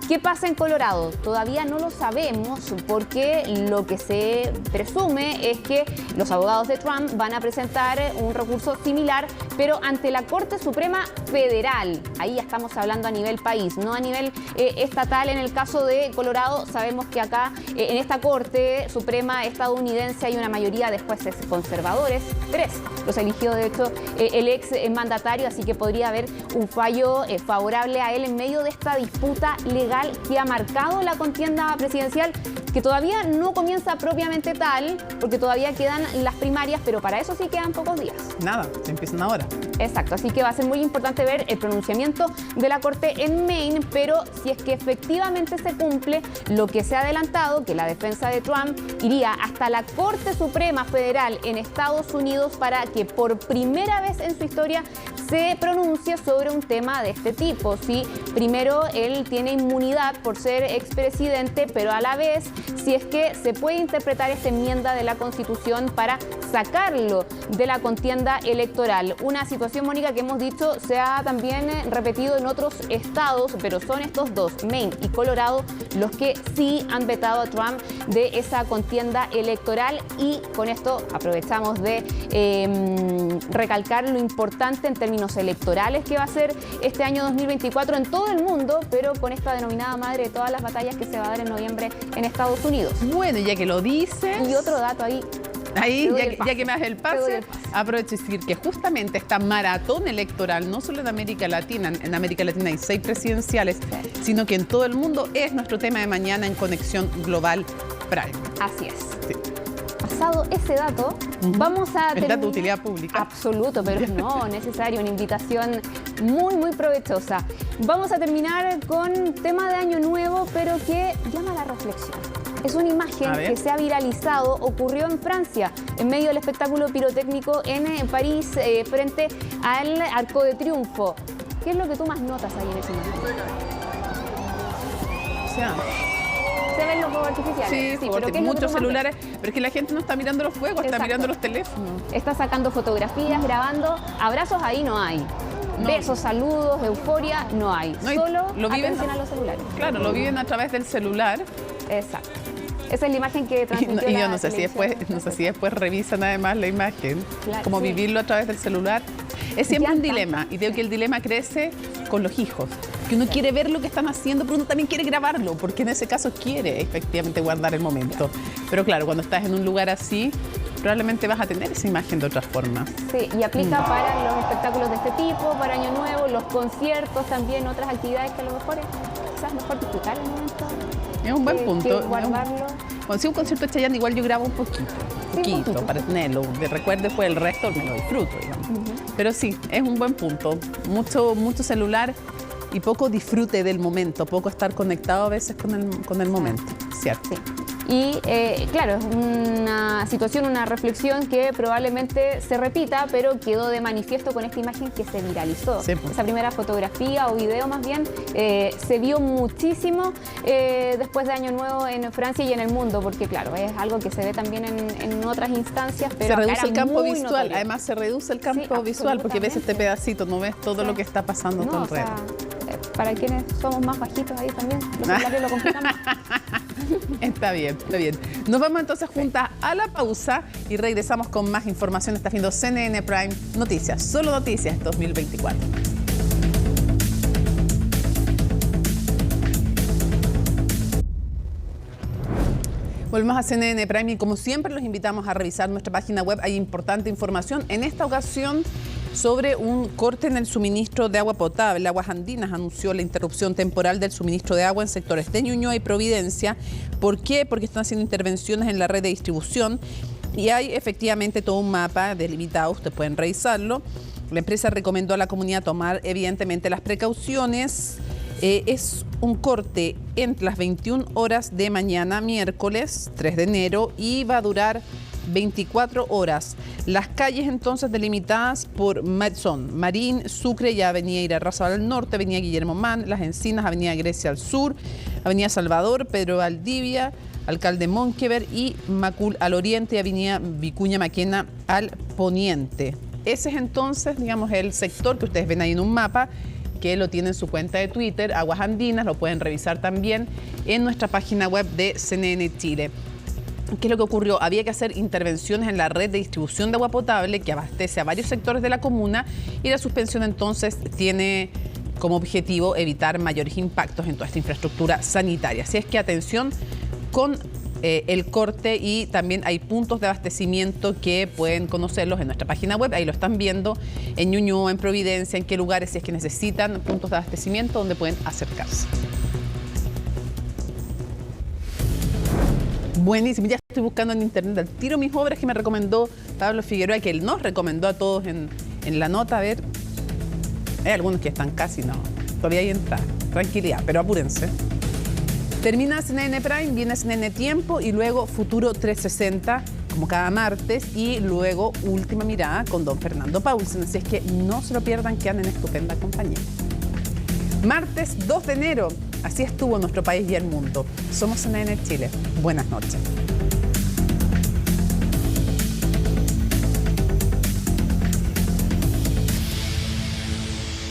¿Qué pasa en Colorado? Todavía no lo sabemos porque lo que se presume es que los abogados de Trump van a presentar un recurso similar, pero ante la Corte Suprema Federal. Ahí ya estamos hablando a nivel país, no a nivel estatal. En el caso de Colorado, sabemos que acá en esta Corte Suprema estadounidense hay una mayoría de jueces conservadores, 3 los eligió de hecho el ex mandatario, así que podría haber un fallo favorable a él en medio de esta disputa legal que ha marcado la contienda presidencial, que todavía no comienza propiamente tal, porque todavía quedan las primarias, pero para eso sí quedan pocos días. Nada, se empiezan ahora. Exacto, así que va a ser muy importante ver el pronunciamiento de la Corte en Maine, pero si es que efectivamente se cumple lo que se ha adelantado, que la defensa de Trump iría hasta la Corte Suprema Federal en Estados Unidos para que por primera vez en su historia se pronuncie sobre un tema de este tipo. Si primero él tiene inmunidad por ser expresidente, pero a la vez si es que se puede interpretar esta enmienda de la Constitución para sacarlo de la contienda electoral. Una situación, Mónica, que hemos dicho se ha también repetido en otros estados, pero son estos dos, Maine y Colorado, los que sí han vetado a Trump de esa contienda electoral. Y con esto aprovechamos de recalcar lo importante en términos electorales que va a ser este año 2024 en todo el mundo, pero con esta denominada madre de todas las batallas que se va a dar en noviembre en Estados Unidos. Bueno, ya que lo dices... Y otro dato ahí. Ahí, ya que me das el pase, aprovecho de decir que justamente esta maratón electoral, no solo en América Latina hay 6 presidenciales, sino que en todo el mundo es nuestro tema de mañana en Conexión Global Prime. Así es. Sí. Pasado ese dato, vamos a el dato de utilidad pública. Absoluto, pero no necesario, una invitación muy, muy provechosa. Vamos a terminar con tema de Año Nuevo, pero que llama a la reflexión. Es una imagen que se ha viralizado, ocurrió en Francia, en medio del espectáculo pirotécnico en París, frente al Arco de Triunfo. ¿Qué es lo que tú más notas ahí en esa imagen? O sea, se ven los fuegos artificiales. Sí, pero muchos celulares, pero es que la gente no está mirando los fuegos, está mirando los teléfonos. Está sacando fotografías, grabando. Abrazos ahí no hay. No. Besos, saludos, euforia, no hay. Solo atención a los celulares. Claro, lo viven a través del celular. Exacto. Esa es la imagen que transmitió y yo no sé si después revisan además la imagen, claro, como vivirlo a través del celular. Es siempre un dilema, y digo que el dilema crece con los hijos, que uno quiere ver lo que están haciendo, pero uno también quiere grabarlo, porque en ese caso quiere efectivamente guardar el momento. Pero claro, cuando estás en un lugar así, probablemente vas a tener esa imagen de otra forma. Sí, y aplica para los espectáculos de este tipo, para Año Nuevo, los conciertos también, otras actividades que a lo mejor es mejor disfrutar el momento. Es un buen punto. Guardarlo. Cuando si un concierto de Chayanne, igual yo grabo un poquito para tenerlo. De recuerdo, después el resto me lo disfruto, digamos. Pero sí, es un buen punto. Mucho celular y poco disfrute del momento, poco estar conectado a veces con el momento, ¿cierto? Sí. Y claro, es una situación, una reflexión que probablemente se repita, pero quedó de manifiesto con esta imagen que se viralizó. Sí, pues. Esa primera fotografía o video más bien se vio muchísimo después de Año Nuevo en Francia y en el mundo, porque claro, es algo que se ve también en otras instancias. Pero se reduce el campo visual, notorio. Además se reduce el campo visual, porque ves este pedacito, no ves todo lo que está pasando todo alrededor. Para quienes somos más bajitos ahí también, los celulares lo complicamos. Está bien, está bien. Nos vamos entonces juntas a la pausa y regresamos con más información. Está viendo CNN Prime Noticias, solo noticias 2024. Volvemos a CNN Prime y como siempre los invitamos a revisar nuestra página web. Hay importante información. En esta ocasión sobre un corte en el suministro de agua potable. Aguas Andinas anunció la interrupción temporal del suministro de agua en sectores de Ñuñoa y Providencia. ¿Por qué? Porque están haciendo intervenciones en la red de distribución y hay efectivamente todo un mapa delimitado, ustedes pueden revisarlo. La empresa recomendó a la comunidad tomar evidentemente las precauciones. Es un corte entre las 21 horas de mañana, miércoles 3 de enero, y va a durar 24 horas. Las calles entonces delimitadas son Marín, Sucre y Avenida Irarrázaval al norte, Avenida Guillermo Mann, Las Encinas, Avenida Grecia al sur, Avenida Salvador, Pedro Valdivia, Alcalde Monkever, y Macul al oriente y Avenida Vicuña Maquena al poniente. Ese es entonces, digamos, el sector que ustedes ven ahí en un mapa, que lo tiene en su cuenta de Twitter, Aguas Andinas. Lo pueden revisar también en nuestra página web de CNN Chile. ¿Qué es lo que ocurrió? Había que hacer intervenciones en la red de distribución de agua potable que abastece a varios sectores de la comuna, y la suspensión entonces tiene como objetivo evitar mayores impactos en toda esta infraestructura sanitaria. Así es que atención con el corte, y también hay puntos de abastecimiento que pueden conocerlos en nuestra página web. Ahí lo están viendo, en Ñuñoa, en Providencia, en qué lugares, si es que necesitan puntos de abastecimiento donde pueden acercarse. Buenísimo, ya estoy buscando en internet al tiro mis obras que me recomendó Pablo Figueroa, que él nos recomendó a todos en la nota. A ver, hay algunos que están casi, no, todavía hay entrada, tranquilidad, pero apúrense. Termina CNN Prime, viene CNN Tiempo y luego Futuro 360, como cada martes, y luego Última Mirada con don Fernando Paulsen. Así es que no se lo pierdan, que andan en estupenda compañía. Martes 2 de enero, así estuvo nuestro país y el mundo. Somos CNN Chile. Buenas noches.